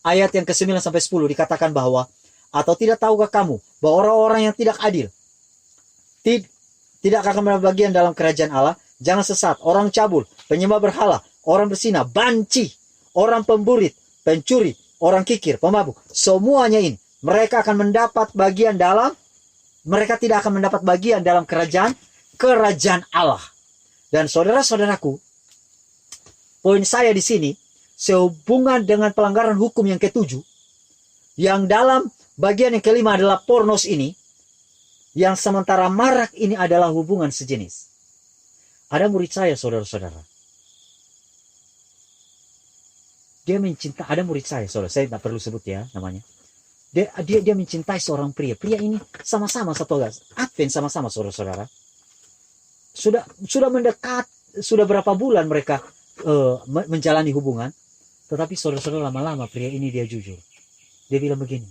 ayat yang ke-9 sampai 10 dikatakan bahwa, atau tidak tahukah kamu bahwa orang-orang yang tidak adil tidak akan mendapat bagian dalam kerajaan Allah? Jangan sesat, orang cabul, penyembah berhala, orang berzina, banci, orang pemburit, pencuri, orang kikir, pemabuk, semuanya ini mereka akan mendapat bagian dalam, mereka tidak akan mendapat bagian dalam kerajaan Allah. Dan saudara-saudaraku, poin saya di sini sehubungan dengan pelanggaran hukum yang ke-7, yang dalam bagian yang kelima adalah pornos ini, yang sementara marak ini adalah hubungan sejenis. Ada murid saya, saudara-saudara. Dia mencintai, ada murid saya, saudara. Saya tidak perlu sebut ya namanya. Dia mencintai seorang pria. Pria ini sama-sama satu Advent sama-sama, saudara-saudara. Sudah mendekat, sudah berapa bulan mereka menjalani hubungan. Tetapi saudara-saudara, lama-lama pria ini dia jujur. Dia bilang begini,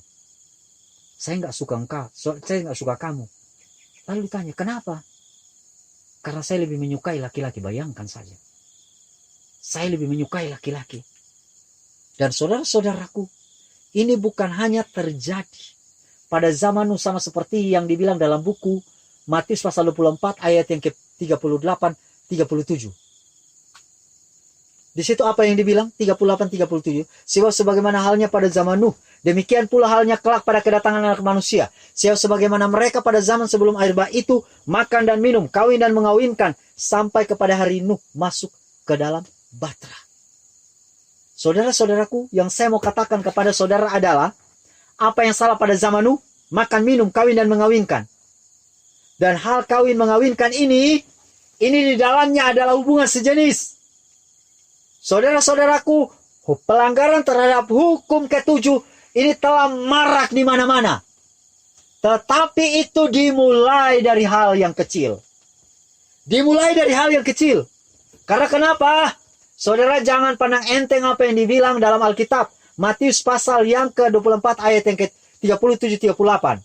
saya nggak suka engkau, saya nggak suka kamu. Lalu ditanya, kenapa? Karena saya lebih menyukai laki-laki. Bayangkan saja. Saya lebih menyukai laki-laki. Dan saudara-saudaraku, ini bukan hanya terjadi pada zaman Nuh sama seperti yang dibilang dalam buku Matius pasal 24 ayat yang ke-38, 37. Di situ apa yang dibilang? 38, 37. Sebab sebagaimana halnya pada zaman Nuh, demikian pula halnya kelak pada kedatangan anak manusia. Sebab sebagaimana mereka pada zaman sebelum air bah itu makan dan minum, kawin dan mengawinkan, sampai kepada hari Nuh masuk ke dalam bahtera. Saudara-saudaraku, yang saya mau katakan kepada saudara adalah, apa yang salah pada zaman Nuh? Makan, minum, kawin dan mengawinkan. Dan hal kawin mengawinkan ini di dalamnya adalah hubungan sejenis. Saudara-saudaraku, pelanggaran terhadap hukum ketujuh ini telah marak di mana-mana. Tetapi itu dimulai dari hal yang kecil. Dimulai dari hal yang kecil. Karena kenapa? Saudara jangan pandang enteng apa yang dibilang dalam Alkitab. Matius pasal yang ke-24 ayat yang ke-37-38.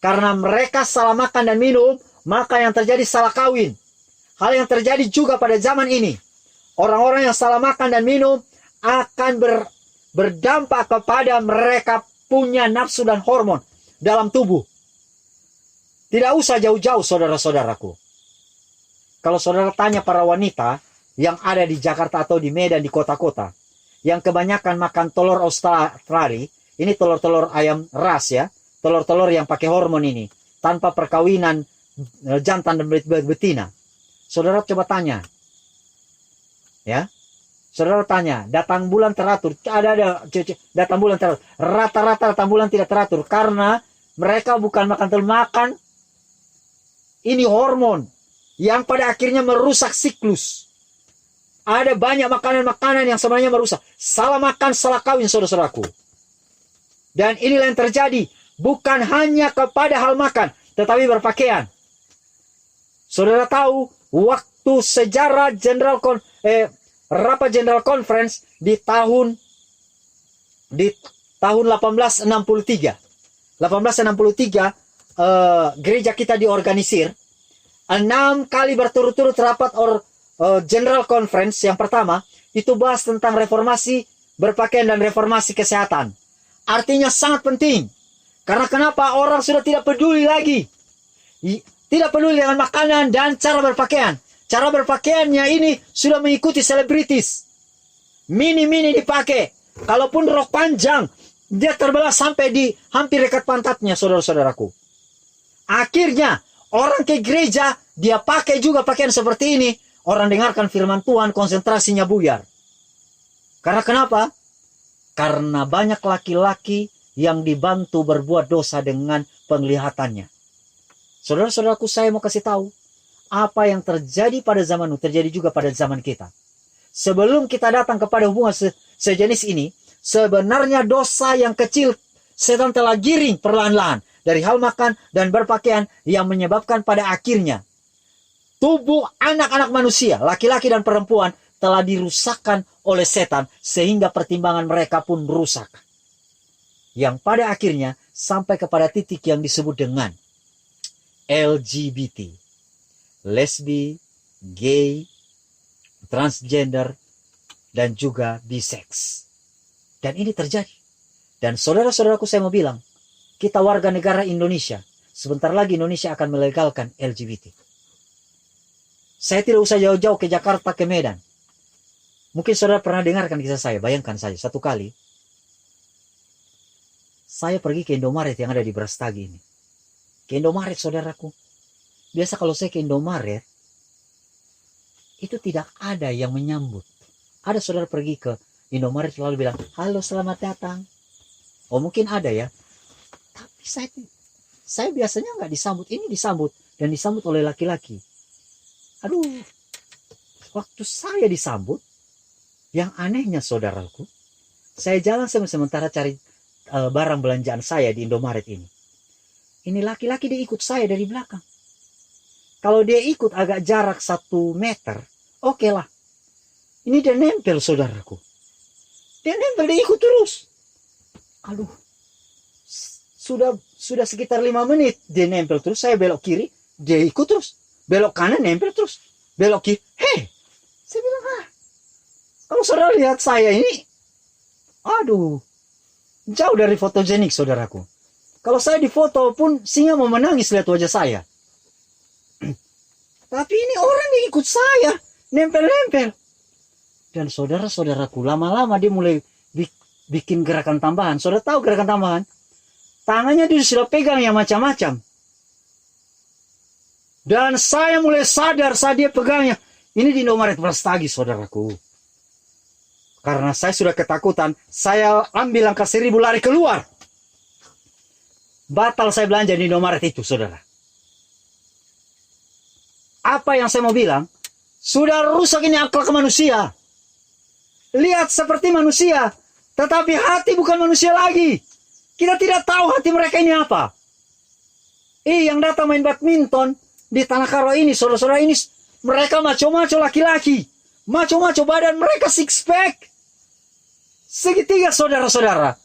Karena mereka salah makan dan minum, maka yang terjadi salah kawin. Hal yang terjadi juga pada zaman ini. Orang-orang yang salah makan dan minum akan berdampak kepada mereka punya nafsu dan hormon dalam tubuh. Tidak usah jauh-jauh saudara-saudaraku. Kalau saudara tanya para wanita yang ada di Jakarta atau di Medan, di kota-kota, yang kebanyakan makan telur Australia, ini telur-telur ayam ras ya, telur-telur yang pakai hormon ini, tanpa perkawinan jantan dan betina. Saudara coba tanya, ya, saudara tanya, datang bulan teratur, ada datang bulan teratur, rata-rata datang bulan tidak teratur, karena mereka bukan makan telur, makan ini hormon, yang pada akhirnya merusak siklus. Ada banyak makanan-makanan yang sebenarnya merusak. Salah makan, salah kawin, saudara-saudaraku. Dan inilah yang terjadi. Bukan hanya kepada hal makan, tetapi berpakaian. Saudara tahu, waktu sejarah Rapat General Conference di tahun 1863. 1863, gereja kita diorganisir. 6 kali berturut-turut rapat General Conference. Yang pertama itu bahas tentang reformasi berpakaian dan reformasi kesehatan. Artinya sangat penting. Karena kenapa? Orang sudah tidak peduli lagi. Tidak peduli dengan makanan dan cara berpakaian. Cara berpakaiannya ini sudah mengikuti selebritis. Mini-mini dipakai. Kalaupun rok panjang, dia terbelah sampai di hampir dekat pantatnya, saudara-saudaraku. Akhirnya orang ke gereja, dia pakai juga pakaian seperti ini. Orang dengarkan firman Tuhan, konsentrasinya buyar. Karena kenapa? Karena banyak laki-laki yang dibantu berbuat dosa dengan penglihatannya. Saudara-saudaraku, saya mau kasih tahu, apa yang terjadi pada zaman Nuh terjadi juga pada zaman kita. Sebelum kita datang kepada hubungan sejenis ini, sebenarnya dosa yang kecil setan telah giring perlahan-lahan dari hal makan dan berpakaian yang menyebabkan pada akhirnya tubuh anak-anak manusia, laki-laki dan perempuan, telah dirusakkan oleh setan sehingga pertimbangan mereka pun rusak. Yang pada akhirnya sampai kepada titik yang disebut dengan LGBT. Lesbi, gay, transgender, dan juga bisex. Dan ini terjadi. Dan saudara-saudaraku, saya mau bilang, kita warga negara Indonesia, sebentar lagi Indonesia akan melegalkan LGBT. Saya tidak usah jauh-jauh ke Jakarta, ke Medan. Mungkin saudara pernah dengarkan kisah saya. Bayangkan saja, satu kali saya pergi ke Indomaret yang ada di Brastagi ini. Ke Indomaret, saudaraku. Biasa kalau saya ke Indomaret, itu tidak ada yang menyambut. Ada saudara pergi ke Indomaret lalu bilang, halo selamat datang. Oh mungkin ada ya. Tapi saya biasanya nggak disambut. Ini disambut. Dan disambut oleh laki-laki. Aduh, waktu saya disambut, yang anehnya saudaraku, saya jalan sementara cari barang belanjaan saya di Indomaret ini. Ini laki-laki dia ikut saya dari belakang. Kalau dia ikut agak jarak 1 meter, oke lah. Ini dia nempel saudaraku. Dia nempel, dia ikut terus. Aduh, Sudah sekitar 5 menit. Dia nempel terus, saya belok kiri, dia ikut terus. Belok kanan, nempel terus. Belok kiri, hei! Saya bilang, kalau saudara lihat saya ini, aduh, jauh dari fotogenik saudaraku. Kalau saya di foto pun, singa mau menangis lihat wajah saya. Tapi ini orang yang ikut saya, nempel-nempel. Dan saudara-saudaraku, lama-lama dia mulai bikin gerakan tambahan. Saudara tahu gerakan tambahan? Tangannya dia sudah pegang yang macam-macam. Dan saya mulai sadar saat dia pegangnya. Ini di Indomaret Brastagi, saudaraku. Karena saya sudah ketakutan, saya ambil langkah 1000 lari keluar. Batal saya belanja di Indomaret itu, saudara. Apa yang saya mau bilang? Sudah rusak ini akal ke manusia. Lihat seperti manusia, tetapi hati bukan manusia lagi. Kita tidak tahu hati mereka ini apa. Yang datang main badminton di Tanah Karo ini, saudara-saudara ini, mereka maco-maco laki-laki. Maco-maco badan mereka six pack. Segitiga saudara-saudara.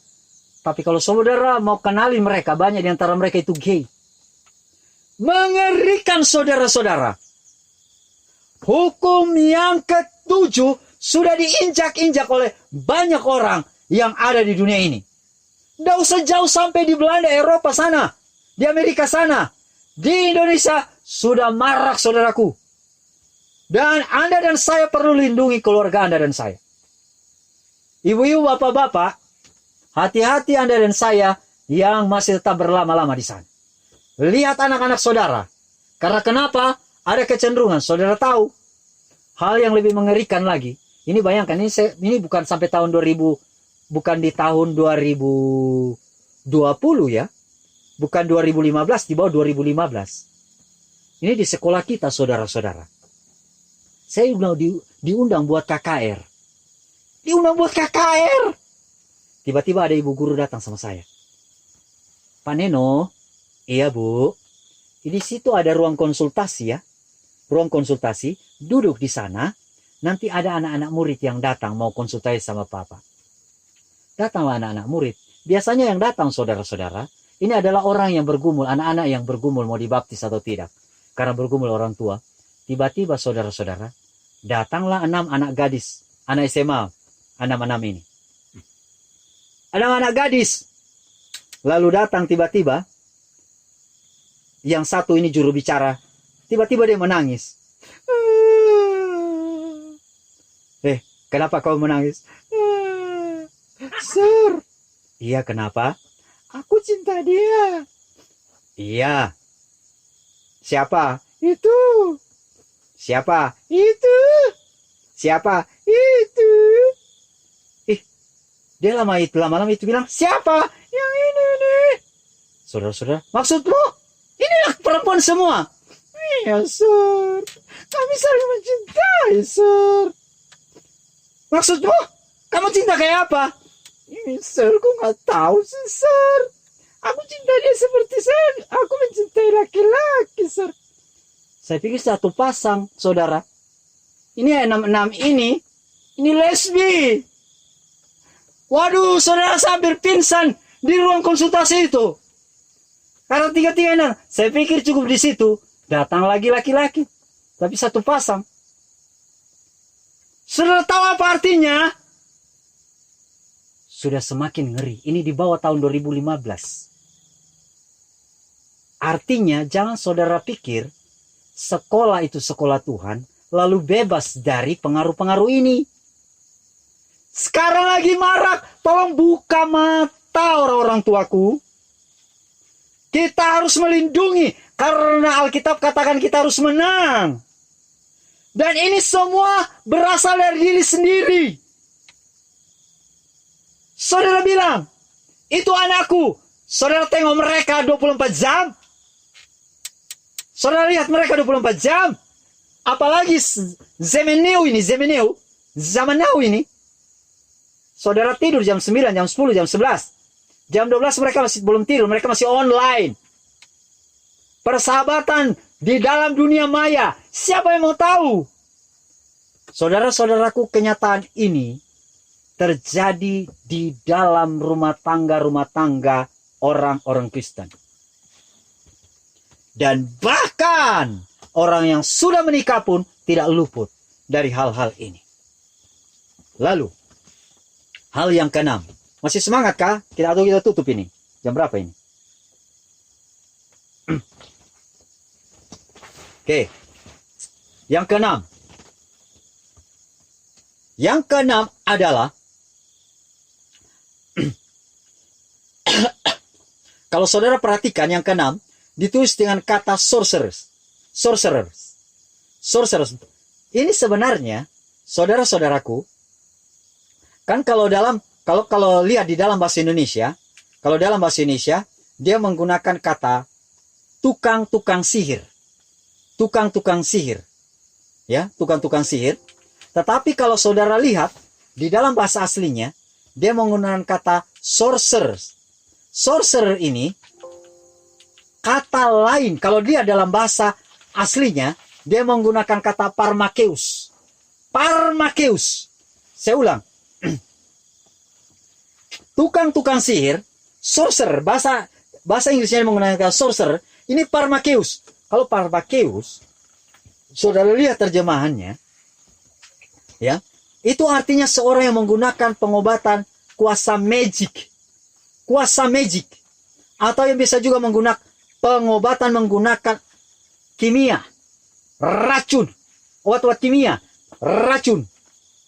Tapi kalau saudara mau kenali mereka, banyak di antara mereka itu gay. Mengerikan saudara-saudara. Hukum yang ke-7 sudah diinjak-injak oleh banyak orang yang ada di dunia ini. Tidak usah jauh sampai di Belanda, Eropa sana. Di Amerika sana. Di Indonesia sudah marak saudaraku. Dan Anda dan saya perlu lindungi keluarga Anda dan saya. Ibu-ibu, bapak-bapak, hati-hati Anda dan saya yang masih tetap berlama-lama di sana. Lihat anak-anak saudara. Karena kenapa? Ada kecenderungan. Saudara tahu, hal yang lebih mengerikan lagi. Ini bayangkan, ini bukan sampai tahun 2000, bukan di tahun 2020 ya. Bukan 2015, di bawah 2015. Ini di sekolah kita, saudara-saudara. Saya diundang buat KKR. Diundang buat KKR. Tiba-tiba ada ibu guru datang sama saya. Pak Neno, iya Bu. Di situ ada ruang konsultasi ya. Ruang konsultasi, duduk di sana. Nanti ada anak-anak murid yang datang mau konsultasi sama Papa. Datanglah anak-anak murid. Biasanya yang datang saudara-saudara, ini adalah orang yang bergumul, anak-anak yang bergumul mau dibaptis atau tidak. Karena bergumul orang tua. Tiba-tiba saudara-saudara, datanglah 6 anak gadis, anak SMA, 6 ini. Anak-anak gadis. Lalu datang tiba-tiba, yang satu ini juru bicara, tiba-tiba dia menangis. Kenapa kau menangis? Sir. Iya, kenapa? Aku cinta dia. Iya. Siapa? Itu. Siapa? Itu. Siapa? Itu. Dia lama-lama itu bilang, siapa? Yang ini nih. Saudara-saudara, maksudmu? Inilah perempuan semua. Iya, Sir. Kami saling mencintai, Sir. Maksudmu? Kamu cinta kayak apa? Sir, aku nggak tahu sih, Sir. Aku cinta dia seperti aku mencintai laki-laki, Sir. Saya pikir satu pasang, saudara. Ini 6 ini lesbi. Waduh, saudara hampir pingsan di ruang konsultasi itu. Karena tiga-tiganya, saya pikir cukup di situ. Datang lagi laki-laki. Tapi satu pasang. Saudara tahu apa artinya? Sudah semakin ngeri. Ini di bawah tahun 2015. Artinya, jangan saudara pikir sekolah itu sekolah Tuhan, lalu bebas dari pengaruh-pengaruh ini. Sekarang lagi marak, tolong buka mata orang-orang tuaku. Kita harus melindungi, karena Alkitab katakan kita harus menang. Dan ini semua berasal dari diri sendiri. Saudara bilang, itu anakku. Saudara tengok mereka 24 jam. Saudara lihat mereka 24 jam. Apalagi zaman now ini. Saudara tidur jam 9, jam 10, jam 11. Jam 12 mereka masih belum tidur, mereka masih online. Persahabatan di dalam dunia maya. Siapa yang mau tahu? Saudara-saudaraku, kenyataan ini terjadi di dalam rumah tangga orang-orang Kristen. Dan bahkan orang yang sudah menikah pun tidak luput dari hal-hal ini. Lalu, hal yang keenam. Masih semangat kah? Kita tutup ini. Jam berapa ini? Oke. Yang keenam. Yang keenam adalah kalau saudara perhatikan yang keenam ditulis dengan kata sorcerers. Sorcerers. Sorcerers. Ini sebenarnya saudara-saudaraku, kan kalau lihat di dalam bahasa Indonesia, kalau dalam bahasa Indonesia dia menggunakan kata tukang-tukang sihir. Tukang-tukang sihir. Ya, tukang-tukang sihir. Tetapi kalau saudara lihat di dalam bahasa aslinya, dia menggunakan kata sorcerers. Sorcerer ini kata lain. Kalau dia dalam bahasa aslinya, dia menggunakan kata parmakeus. Parmakeus. Saya ulang. Tukang-tukang sihir, sorcerer, bahasa Inggrisnya menggunakan kata sorcerer, ini parmakeus. Kalau parmakeus, saudara lihat terjemahannya, ya, itu artinya seorang yang menggunakan pengobatan kuasa magic. Kuasa magic. Atau yang bisa juga menggunakan pengobatan menggunakan kimia. Racun. Obat-obat kimia. Racun.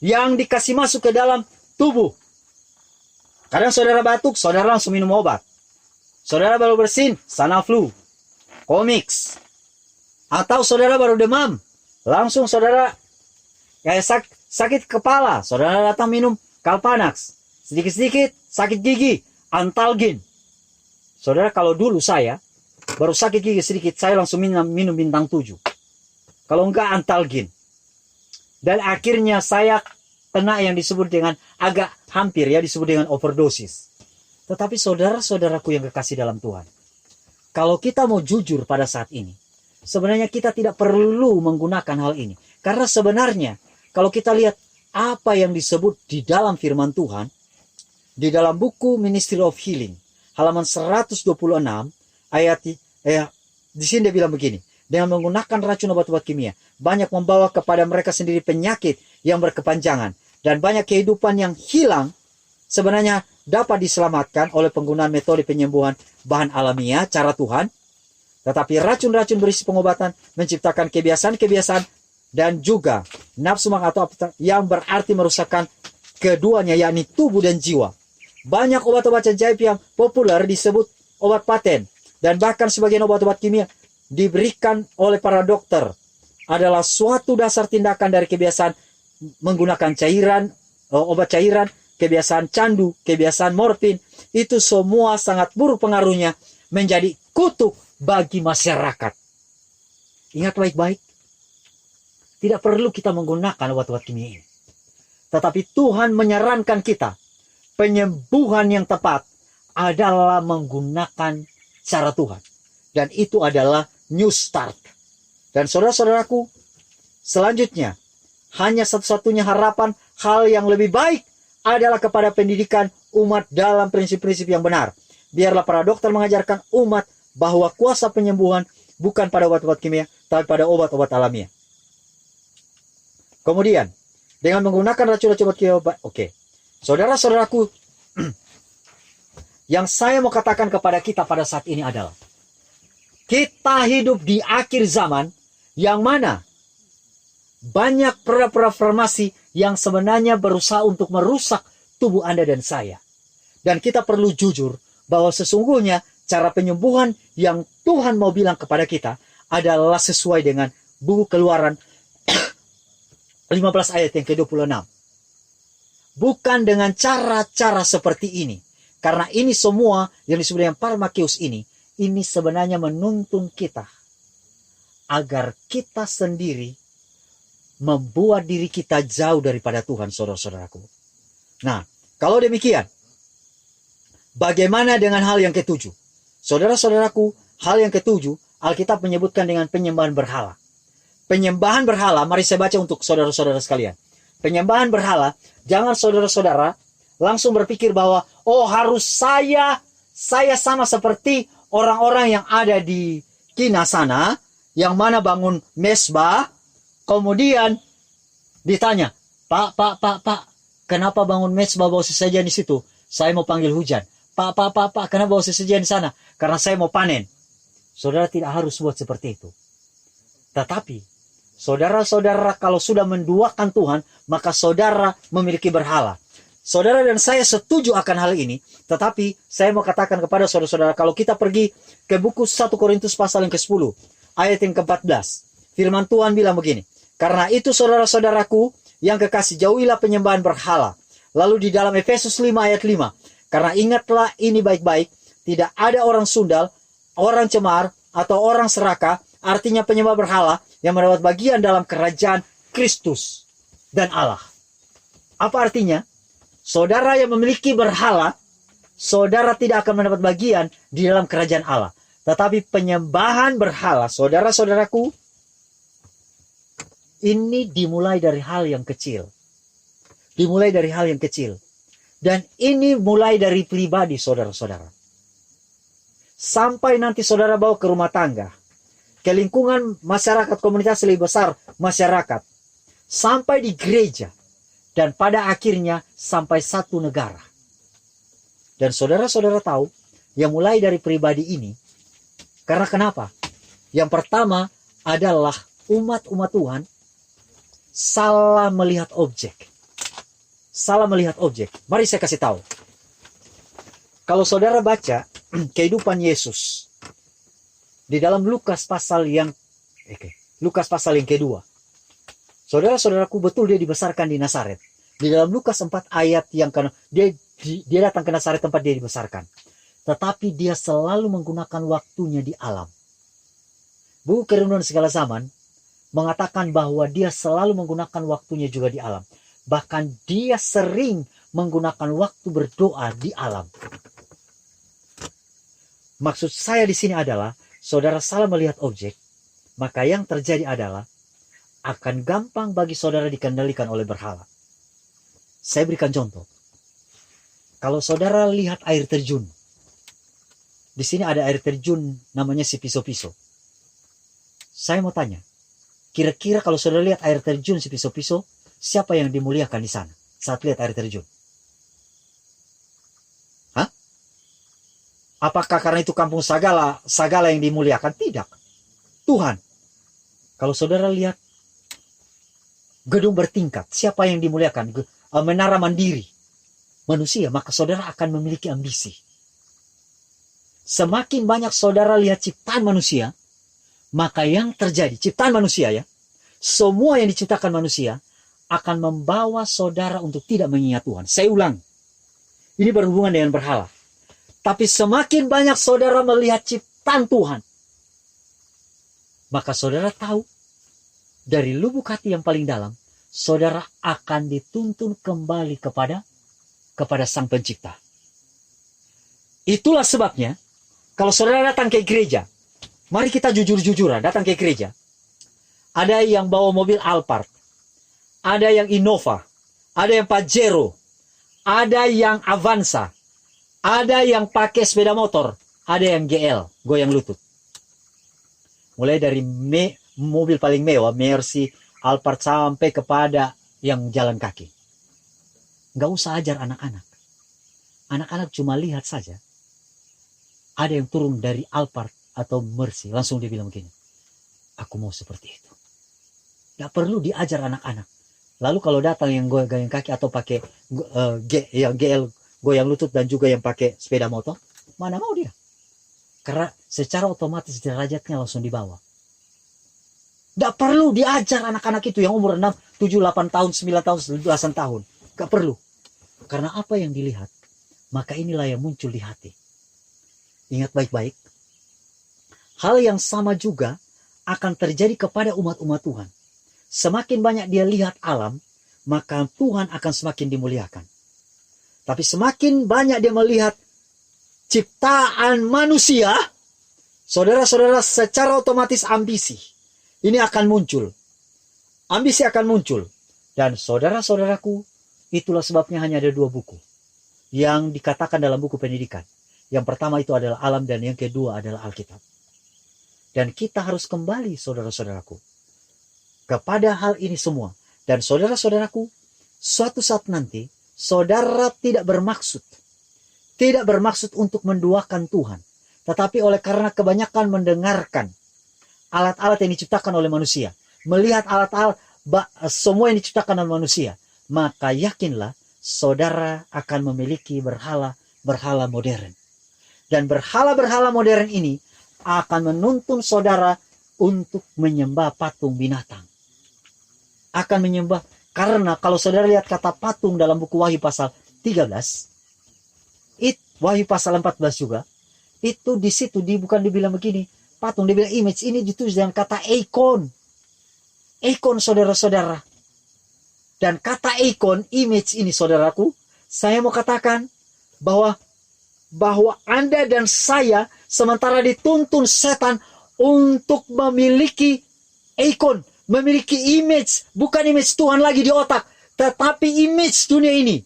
Yang dikasih masuk ke dalam tubuh. Kadang saudara batuk, saudara langsung minum obat. Saudara baru bersin, Sanaflu. Komix. Atau saudara baru demam. Langsung saudara sakit kepala. Saudara datang minum Kalpanax. Sedikit-sedikit sakit gigi. Antalgin. Saudara, kalau dulu saya baru sakit gigi sedikit, saya langsung minum bintang 7. Kalau enggak Antalgin. Dan akhirnya saya kena yang disebut dengan agak hampir ya disebut dengan overdosis. Tetapi saudara-saudaraku yang kekasih dalam Tuhan, kalau kita mau jujur pada saat ini, sebenarnya kita tidak perlu menggunakan hal ini. Karena sebenarnya kalau kita lihat apa yang disebut di dalam firman Tuhan, di dalam buku Ministry of Healing, halaman 126, di sini dia bilang begini, dengan menggunakan racun obat-obat kimia, banyak membawa kepada mereka sendiri penyakit yang berkepanjangan, dan banyak kehidupan yang hilang sebenarnya dapat diselamatkan oleh penggunaan metode penyembuhan bahan alamiah, cara Tuhan. Tetapi racun-racun berisi pengobatan menciptakan kebiasaan-kebiasaan dan juga nafsu atau yang berarti merusakkan keduanya, yakni tubuh dan jiwa. Banyak obat-obat ajaib yang populer disebut obat paten, dan bahkan sebagian obat-obat kimia diberikan oleh para dokter adalah suatu dasar tindakan dari kebiasaan menggunakan cairan, obat cairan, kebiasaan candu, kebiasaan morfin. Itu semua sangat buruk pengaruhnya, menjadi kutuk bagi masyarakat. Ingat baik-baik, tidak perlu kita menggunakan obat-obat kimia ini. Tetapi Tuhan menyarankan kita, penyembuhan yang tepat adalah menggunakan cara Tuhan. Dan itu adalah new start. Dan saudara-saudaraku, selanjutnya, hanya satu-satunya harapan hal yang lebih baik adalah kepada pendidikan umat dalam prinsip-prinsip yang benar. Biarlah para dokter mengajarkan umat bahwa kuasa penyembuhan bukan pada obat-obat kimia, tapi pada obat-obat alamiah. Kemudian, dengan menggunakan racun-racun obat kimia, oke. Saudara-saudaraku, yang saya mau katakan kepada kita pada saat ini adalah, kita hidup di akhir zaman yang mana banyak pera-pera farmasi yang sebenarnya berusaha untuk merusak tubuh Anda dan saya. Dan kita perlu jujur bahwa sesungguhnya cara penyembuhan yang Tuhan mau bilang kepada kita adalah sesuai dengan buku Keluaran 15 ayat yang ke-26. Bukan dengan cara-cara seperti ini. Karena ini semua yang disebut dengan parmakeus ini sebenarnya menuntun kita agar kita sendiri membuat diri kita jauh daripada Tuhan, saudara-saudaraku. Nah, kalau demikian, bagaimana dengan hal yang ketujuh? Saudara-saudaraku, hal yang ketujuh, Alkitab menyebutkan dengan penyembahan berhala. Penyembahan berhala, mari saya baca untuk saudara-saudara sekalian. Penyembahan berhala, jangan saudara-saudara langsung berpikir bahwa, oh harus saya Saya sama seperti orang-orang yang ada di Kina sana, yang mana bangun mesbah, kemudian ditanya, Pak, kenapa bangun mesbah bawa sesajen di situ? Saya mau panggil hujan. Pak, kenapa bawa sesajen di sana? Karena saya mau panen. Saudara tidak harus buat seperti itu. Tetapi, saudara-saudara kalau sudah menduakan Tuhan, maka saudara memiliki berhala. Saudara dan saya setuju akan hal ini, tetapi saya mau katakan kepada saudara-saudara, kalau kita pergi ke buku 1 Korintus pasal yang ke-10, ayat yang ke-14, firman Tuhan bilang begini, karena itu saudara-saudaraku yang kekasih, jauhilah penyembahan berhala. Lalu di dalam Efesus 5 ayat 5, karena ingatlah ini baik-baik, tidak ada orang sundal, orang cemar, atau orang serakah, artinya penyembah berhala, yang mendapat bagian dalam kerajaan Kristus dan Allah. Apa artinya? Saudara yang memiliki berhala, saudara tidak akan mendapat bagian di dalam kerajaan Allah. Tetapi penyembahan berhala, saudara-saudaraku, ini dimulai dari hal yang kecil. Dimulai dari hal yang kecil. Dan ini mulai dari pribadi saudara-saudara. Sampai nanti saudara bawa ke rumah tangga, ke lingkungan masyarakat, komunitas lebih besar masyarakat, sampai di gereja, dan pada akhirnya sampai satu negara. Dan saudara-saudara tahu, yang mulai dari pribadi ini, karena kenapa? Yang pertama adalah umat-umat Tuhan salah melihat objek. Salah melihat objek. Mari saya kasih tahu. Kalau saudara baca kehidupan Yesus di dalam Lukas pasal yang kedua. Saudara-saudaraku, betul dia dibesarkan di Nazaret. Di dalam Lukas 4 ayat yang dia datang ke Nazaret tempat dia dibesarkan. Tetapi dia selalu menggunakan waktunya di alam. Buku Kerenungan Segala Zaman mengatakan bahwa dia selalu menggunakan waktunya juga di alam. Bahkan dia sering menggunakan waktu berdoa di alam. Maksud saya di sini adalah, saudara salah melihat objek, maka yang terjadi adalah akan gampang bagi saudara dikendalikan oleh berhala. Saya berikan contoh. Kalau saudara lihat air terjun, di sini ada air terjun namanya si Piso-Piso. Saya mau tanya, kira-kira kalau saudara lihat air terjun si Piso-Piso, siapa yang dimuliakan di sana saat lihat air terjun? Hah? Apakah karena itu kampung Sagala yang dimuliakan? Tidak. Tuhan. Kalau saudara lihat gedung bertingkat, siapa yang dimuliakan? Menara Mandiri, manusia. Maka saudara akan memiliki ambisi. Semakin banyak saudara lihat ciptaan manusia, maka yang terjadi, ciptaan manusia ya, semua yang diciptakan manusia akan membawa saudara untuk tidak mengingat Tuhan. Saya ulang, ini berhubungan dengan berhala. Tapi semakin banyak saudara melihat ciptaan Tuhan, maka saudara tahu, dari lubuk hati yang paling dalam, saudara akan dituntun kembali kepada Sang Pencipta. Itulah sebabnya, kalau saudara datang ke gereja, mari kita jujur-jujuran datang ke gereja. Ada yang bawa mobil Alphard, ada yang Innova, ada yang Pajero, ada yang Avanza, ada yang pakai sepeda motor, ada yang GL, goyang lutut. Mulai dari mobil paling mewah, Mercy, Alphard, sampai kepada yang jalan kaki. Nggak usah ajar anak-anak. Anak-anak cuma lihat saja. Ada yang turun dari Alphard atau Mercy, langsung dia bilang begini, aku mau seperti itu. Nggak perlu diajar anak-anak. Lalu kalau datang yang goyang kaki atau pakai GL, goyang lutut, dan juga yang pakai sepeda motor, mana mau dia? Karena secara otomatis derajatnya langsung dibawa. Nggak perlu diajar anak-anak itu yang umur 6, 7, 8 tahun, 9 tahun, 11 tahun. Nggak perlu. Karena apa yang dilihat, maka inilah yang muncul di hati. Ingat baik-baik. Hal yang sama juga akan terjadi kepada umat-umat Tuhan. Semakin banyak dia lihat alam, maka Tuhan akan semakin dimuliakan. Tapi semakin banyak dia melihat ciptaan manusia, saudara-saudara, secara otomatis ambisi ini akan muncul. Ambisi akan muncul. Dan saudara-saudaraku, itulah sebabnya hanya ada 2 buku yang dikatakan dalam buku pendidikan. Yang pertama itu adalah alam dan yang kedua adalah Alkitab. Dan kita harus kembali, saudara-saudaraku, kepada hal ini semua. Dan saudara-saudaraku, suatu saat nanti, saudara tidak bermaksud untuk menduakan Tuhan. Tetapi oleh karena kebanyakan mendengarkan alat-alat yang diciptakan oleh manusia, melihat alat-alat semua yang diciptakan oleh manusia, maka yakinlah saudara akan memiliki berhala-berhala modern. Dan berhala-berhala modern ini akan menuntun saudara untuk menyembah patung binatang. Akan menyembah, karena kalau saudara lihat kata patung dalam buku Wahyu pasal 13, Wahyu pasal 14 juga, itu di situ bukan dibilang begini, patung, dibilang image, ini ditulis dengan kata icon. Icon, saudara-saudara. Dan kata icon, image ini, saudaraku, saya mau katakan bahwa Anda dan saya sementara dituntun setan untuk memiliki icon, memiliki image, bukan image Tuhan lagi di otak, tetapi image dunia ini.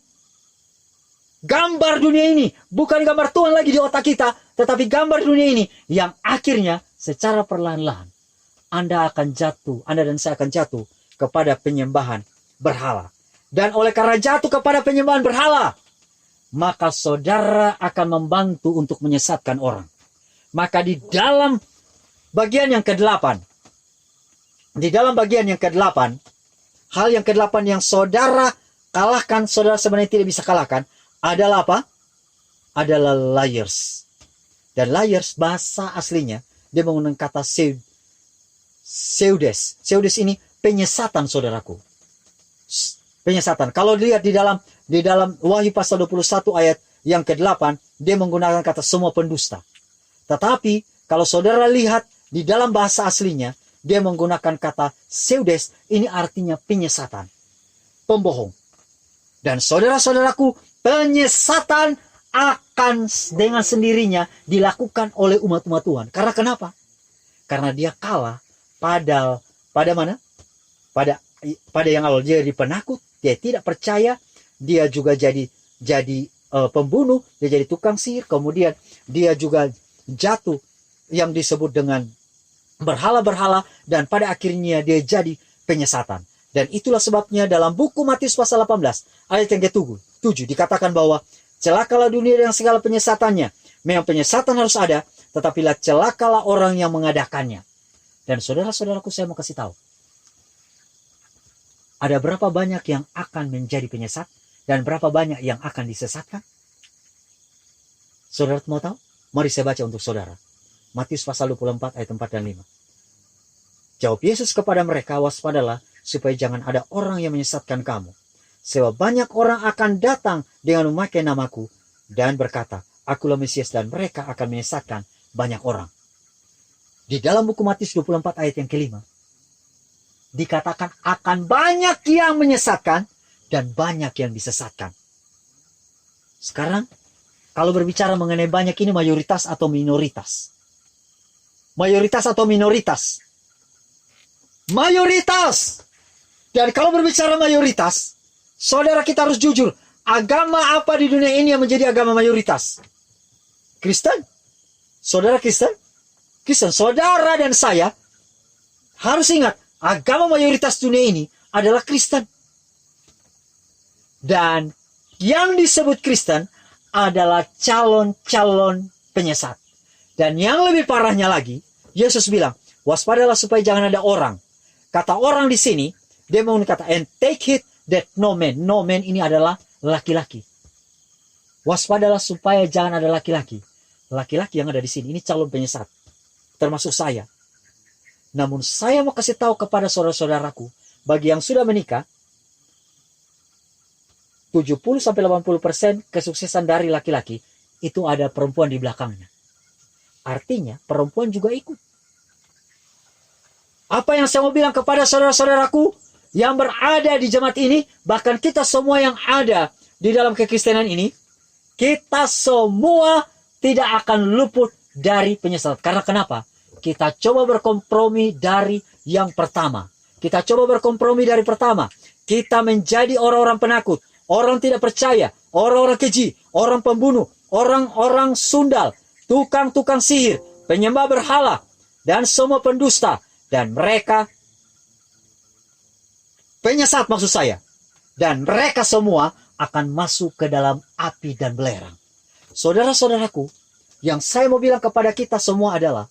Gambar dunia ini, bukan gambar Tuhan lagi di otak kita, tetapi gambar dunia ini yang akhirnya secara perlahan-lahan Anda dan saya akan jatuh kepada penyembahan berhala. Dan oleh karena jatuh kepada penyembahan berhala, maka saudara akan membantu untuk menyesatkan orang. Maka di dalam bagian yang ke-8, hal yang ke-8 yang saudara kalahkan, saudara sebenarnya tidak bisa kalahkan, adalah apa? Adalah liars. Dan liars bahasa aslinya, dia menggunakan kata pseudes. Pseudes ini penyesatan, saudaraku. Penyesatan. Kalau dilihat di dalam Wahyu pasal 21 ayat yang ke-8, dia menggunakan kata semua pendusta. Tetapi kalau saudara lihat di dalam bahasa aslinya, dia menggunakan kata pseudes, ini artinya penyesatan, pembohong. Dan saudara-saudaraku, penyesatan akan dengan sendirinya dilakukan oleh umat-umat Tuhan. Karena kenapa? Karena dia kalah pada mana? Pada yang awal dia jadi penakut, dia tidak percaya, dia juga jadi pembunuh, dia jadi tukang sihir, kemudian dia juga jatuh yang disebut dengan berhala-berhala, dan pada akhirnya dia jadi penyesatan. Dan itulah sebabnya dalam buku Matius pasal 18 ayat yang ke-7 dikatakan bahwa celakalah dunia dengan segala penyesatannya. Memang penyesatan harus ada, tetapi celakalah orang yang mengadakannya. Dan saudara-saudaraku, saya mau kasih tahu, ada berapa banyak yang akan menjadi penyesat dan berapa banyak yang akan disesatkan? Saudara mau tahu? Mari saya baca untuk saudara. Matius pasal 24 ayat 4 dan 5. Jawab Yesus kepada mereka, waspadalah supaya jangan ada orang yang menyesatkan kamu. Sebab banyak orang akan datang dengan memakai namaku dan berkata, Akulah Mesias, dan mereka akan menyesatkan banyak orang. Di dalam buku Matius 24 ayat yang ke-5, dikatakan akan banyak yang menyesatkan dan banyak yang disesatkan. Sekarang, kalau berbicara mengenai banyak ini, mayoritas atau minoritas? Mayoritas atau minoritas? Mayoritas! Dan kalau berbicara mayoritas, saudara, kita harus jujur. Agama apa di dunia ini yang menjadi agama mayoritas? Kristen? Saudara Kristen? Kristen, saudara dan saya harus ingat, agama mayoritas dunia ini adalah Kristen. Dan yang disebut Kristen adalah calon-calon penyesat. Dan yang lebih parahnya lagi, Yesus bilang, waspadalah supaya jangan ada orang. Kata orang di sini, dia mau kata, and take heed that no man ini adalah laki-laki. Waspadalah supaya jangan ada laki-laki. Laki-laki yang ada di sini, ini calon penyesat. Termasuk saya. Namun saya mau kasih tahu kepada saudara-saudaraku, bagi yang sudah menikah, 70-80% kesuksesan dari laki-laki, itu ada perempuan di belakangnya. Artinya, perempuan juga ikut. Apa yang saya mau bilang kepada saudara-saudaraku yang berada di jemaat ini, bahkan kita semua yang ada di dalam kekristenan ini, kita semua tidak akan luput dari penyesalan. Karena kenapa? Kita coba berkompromi dari yang pertama. Kita coba berkompromi dari pertama. Kita menjadi orang-orang penakut, orang tidak percaya, orang-orang keji, orang pembunuh, orang-orang sundal, tukang-tukang sihir, penyembah berhala, dan semua pendusta. Dan mereka penyesat maksud saya. Dan mereka semua akan masuk ke dalam api dan belerang. Saudara-saudaraku, yang saya mau bilang kepada kita semua adalah,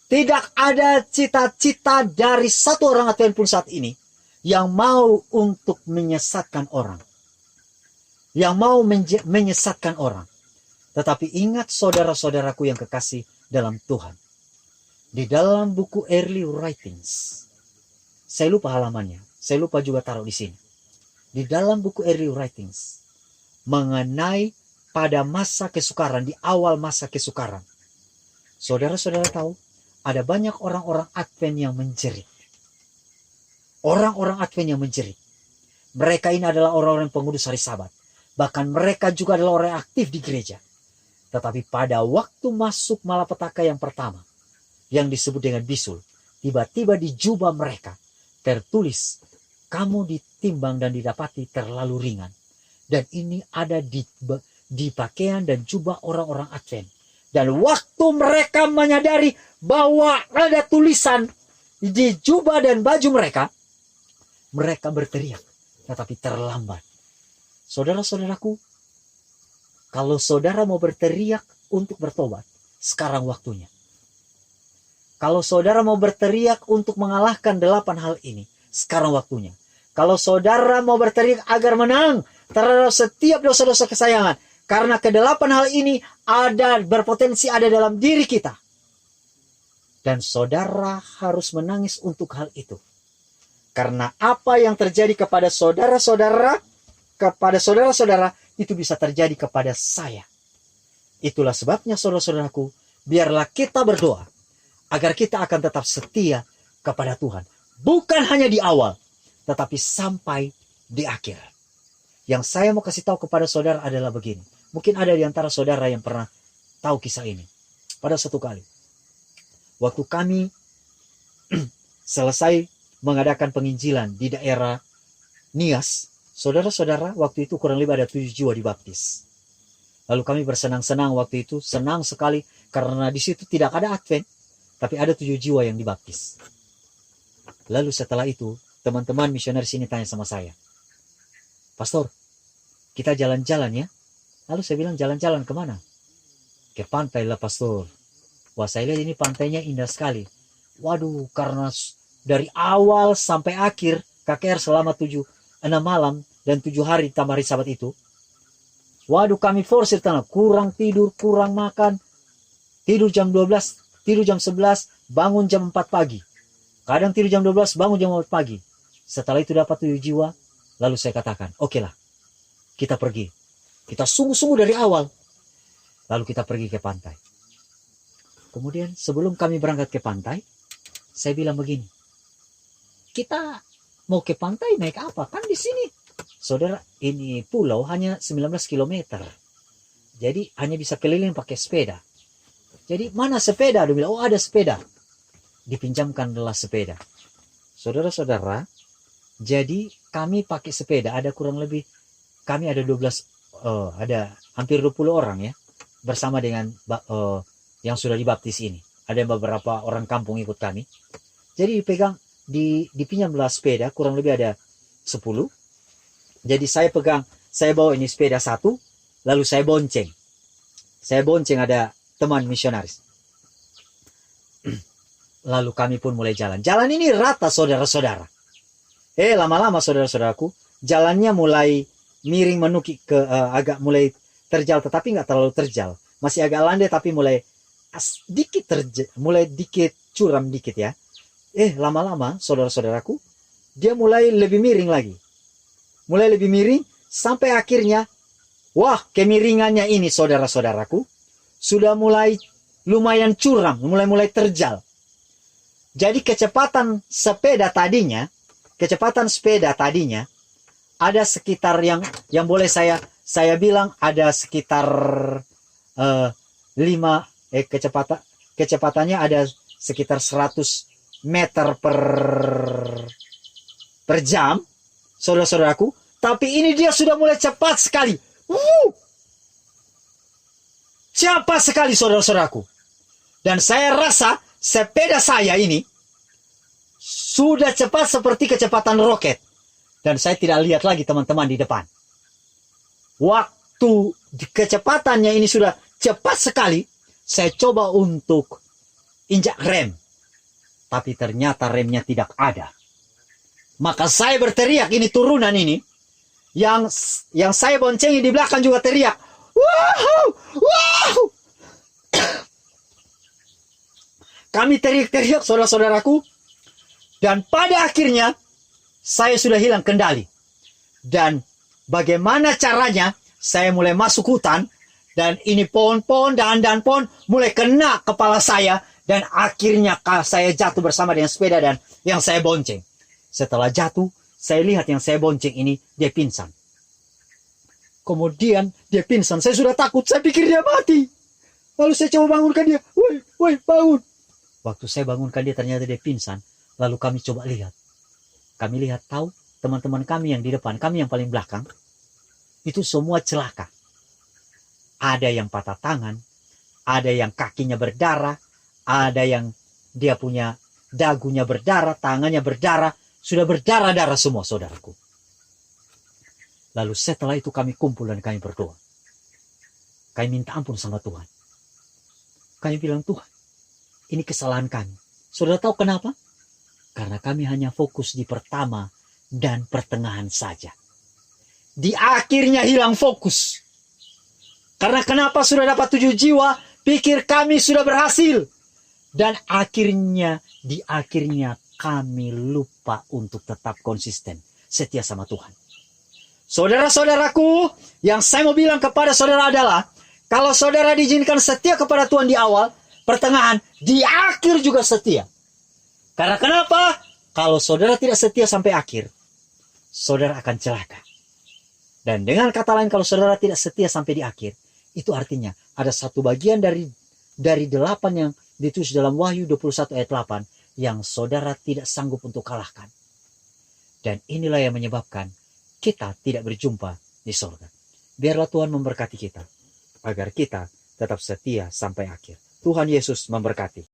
tidak ada cita-cita dari satu orang Advent pun saat ini yang mau untuk menyesatkan orang. Yang mau menyesatkan orang. Tetapi ingat saudara-saudaraku yang kekasih dalam Tuhan. Di dalam buku Early Writings, saya lupa halamannya, saya lupa juga taruh di sini. Di dalam buku Early Writings, mengenai pada masa kesukaran, di awal masa kesukaran. Saudara-saudara tahu, ada banyak orang-orang Advent yang menjerit. Orang-orang Advent yang menjerit. Mereka ini adalah orang-orang pengudus hari Sabat. Bahkan mereka juga adalah orang yang aktif di gereja. Tetapi pada waktu masuk malapetaka yang pertama, yang disebut dengan bisul, tiba-tiba di jubah mereka tertulis, kamu ditimbang dan didapati terlalu ringan. Dan ini ada di pakaian dan jubah orang-orang Advent. Dan waktu mereka menyadari bahwa ada tulisan di jubah dan baju mereka, mereka berteriak, tetapi terlambat. Saudara-saudaraku, kalau saudara mau berteriak untuk bertobat, sekarang waktunya. Kalau saudara mau berteriak untuk mengalahkan 8 hal ini, sekarang waktunya. Kalau saudara mau berteriak agar menang terhadap setiap dosa-dosa kesayangan, karena ke-8 hal ini berpotensi ada dalam diri kita. Dan saudara harus menangis untuk hal itu. Karena apa yang terjadi kepada saudara-saudara, itu bisa terjadi kepada saya. Itulah sebabnya saudara-saudaraku, biarlah kita berdoa agar kita akan tetap setia kepada Tuhan. Bukan hanya di awal, tetapi sampai di akhir. Yang saya mau kasih tahu kepada saudara adalah begini. Mungkin ada di antara saudara yang pernah tahu kisah ini. Pada suatu kali, waktu kami selesai mengadakan penginjilan di daerah Nias, saudara-saudara, waktu itu kurang lebih ada 7 jiwa dibaptis. Lalu kami bersenang-senang waktu itu, senang sekali karena di situ tidak ada Advent, tapi ada 7 jiwa yang dibaptis. Lalu setelah itu, teman-teman misionaris ini tanya sama saya, Pastor, kita jalan-jalan ya? Lalu saya bilang, jalan-jalan kemana? Ke pantai lah, Pastor. Wah, saya lihat ini pantainya indah sekali. Waduh, karena dari awal sampai akhir, KKR selama 6 malam dan 7 hari tambah hari Sabat itu, waduh, kami forsir tanah, kurang tidur, kurang makan, tidur jam 12, tidur jam 11, bangun jam 4 pagi. Kadang tidur jam 12, bangun jam 4 pagi. Setelah itu dapat 7 jiwa, lalu saya katakan, oke lah, kita pergi. Kita sungguh-sungguh dari awal. Lalu kita pergi ke pantai. Kemudian sebelum kami berangkat ke pantai, saya bilang begini, kita mau ke pantai naik apa? Kan di sini, saudara, ini pulau hanya 19 km. Jadi hanya bisa keliling pakai sepeda. Jadi mana sepeda? Dia bilang, oh ada sepeda. Dipinjamkanlah sepeda. Saudara-saudara, jadi kami pakai sepeda, ada kurang lebih, kami ada 12, ada hampir 20 orang ya, bersama dengan yang sudah dibaptis ini. Ada beberapa orang kampung ikut kami. Jadi dipinjamlah sepeda, kurang lebih ada 10. Jadi saya bawa ini sepeda 1, lalu saya bonceng. Saya bonceng ada teman misionaris. Lalu kami pun mulai jalan. Jalan ini rata, saudara-saudara. Lama-lama saudara-saudaraku, jalannya mulai miring menukik ke agak mulai terjal, tetapi nggak terlalu terjal. Masih agak landai, tapi mulai dikit curam dikit ya. Lama-lama saudara-saudaraku, dia mulai lebih miring lagi. Mulai lebih miring sampai akhirnya, wah, kemiringannya ini saudara-saudaraku sudah mulai lumayan curam, mulai terjal. Jadi kecepatan sepeda tadinya ada sekitar yang boleh saya bilang ada sekitar kecepatannya ada sekitar 100 meter per jam, saudara-saudaraku. Tapi ini dia sudah mulai cepat sekali. cepat sekali saudara-saudaraku. Dan saya rasa sepeda saya ini sudah cepat seperti kecepatan roket. Dan saya tidak lihat lagi teman-teman di depan. Waktu kecepatannya ini sudah cepat sekali, saya coba untuk injak rem. Tapi ternyata remnya tidak ada. Maka saya berteriak, ini turunan ini. Yang saya boncengi di belakang juga teriak. Wow! Wow! Kami teriak-teriak saudara-saudaraku. Dan pada akhirnya saya sudah hilang kendali. Dan bagaimana caranya saya mulai masuk hutan. Dan ini pohon-pohon, dahan-dahan pohon mulai kena kepala saya. Dan akhirnya saya jatuh bersama dengan sepeda dan yang saya bonceng. Setelah jatuh, saya lihat yang saya bonceng ini, dia pingsan. Kemudian dia pingsan, saya sudah takut, saya pikir dia mati. Lalu saya coba bangunkan dia, woi, bangun. Waktu saya bangunkan dia, ternyata dia pingsan. Lalu kami coba lihat. Kami lihat, tahu teman-teman kami yang di depan, kami yang paling belakang, itu semua celaka. Ada yang patah tangan, ada yang kakinya berdarah, ada yang dia punya dagunya berdarah, tangannya berdarah, sudah berdarah-darah semua saudaraku. Lalu setelah itu kami kumpul dan kami berdoa. Kami minta ampun sama Tuhan. Kami bilang, Tuhan, ini kesalahan kami. Saudara tahu kenapa? Karena kami hanya fokus di pertama dan pertengahan saja. Di akhirnya hilang fokus. Karena kenapa sudah dapat 7 jiwa, pikir kami sudah berhasil. Dan akhirnya, di akhirnya kami lupa untuk tetap konsisten, setia sama Tuhan. Saudara-saudaraku, yang saya mau bilang kepada saudara adalah, kalau saudara diizinkan setia kepada Tuhan di awal, pertengahan, di akhir juga setia. Karena kenapa? Kalau saudara tidak setia sampai akhir, saudara akan celaka. Dan dengan kata lain, kalau saudara tidak setia sampai di akhir, itu artinya ada satu bagian dari 8 yang ditulis dalam Wahyu 21 ayat 8 yang saudara tidak sanggup untuk kalahkan. Dan inilah yang menyebabkan kita tidak berjumpa di surga. Biarlah Tuhan memberkati kita agar kita tetap setia sampai akhir. Tuhan Yesus memberkati.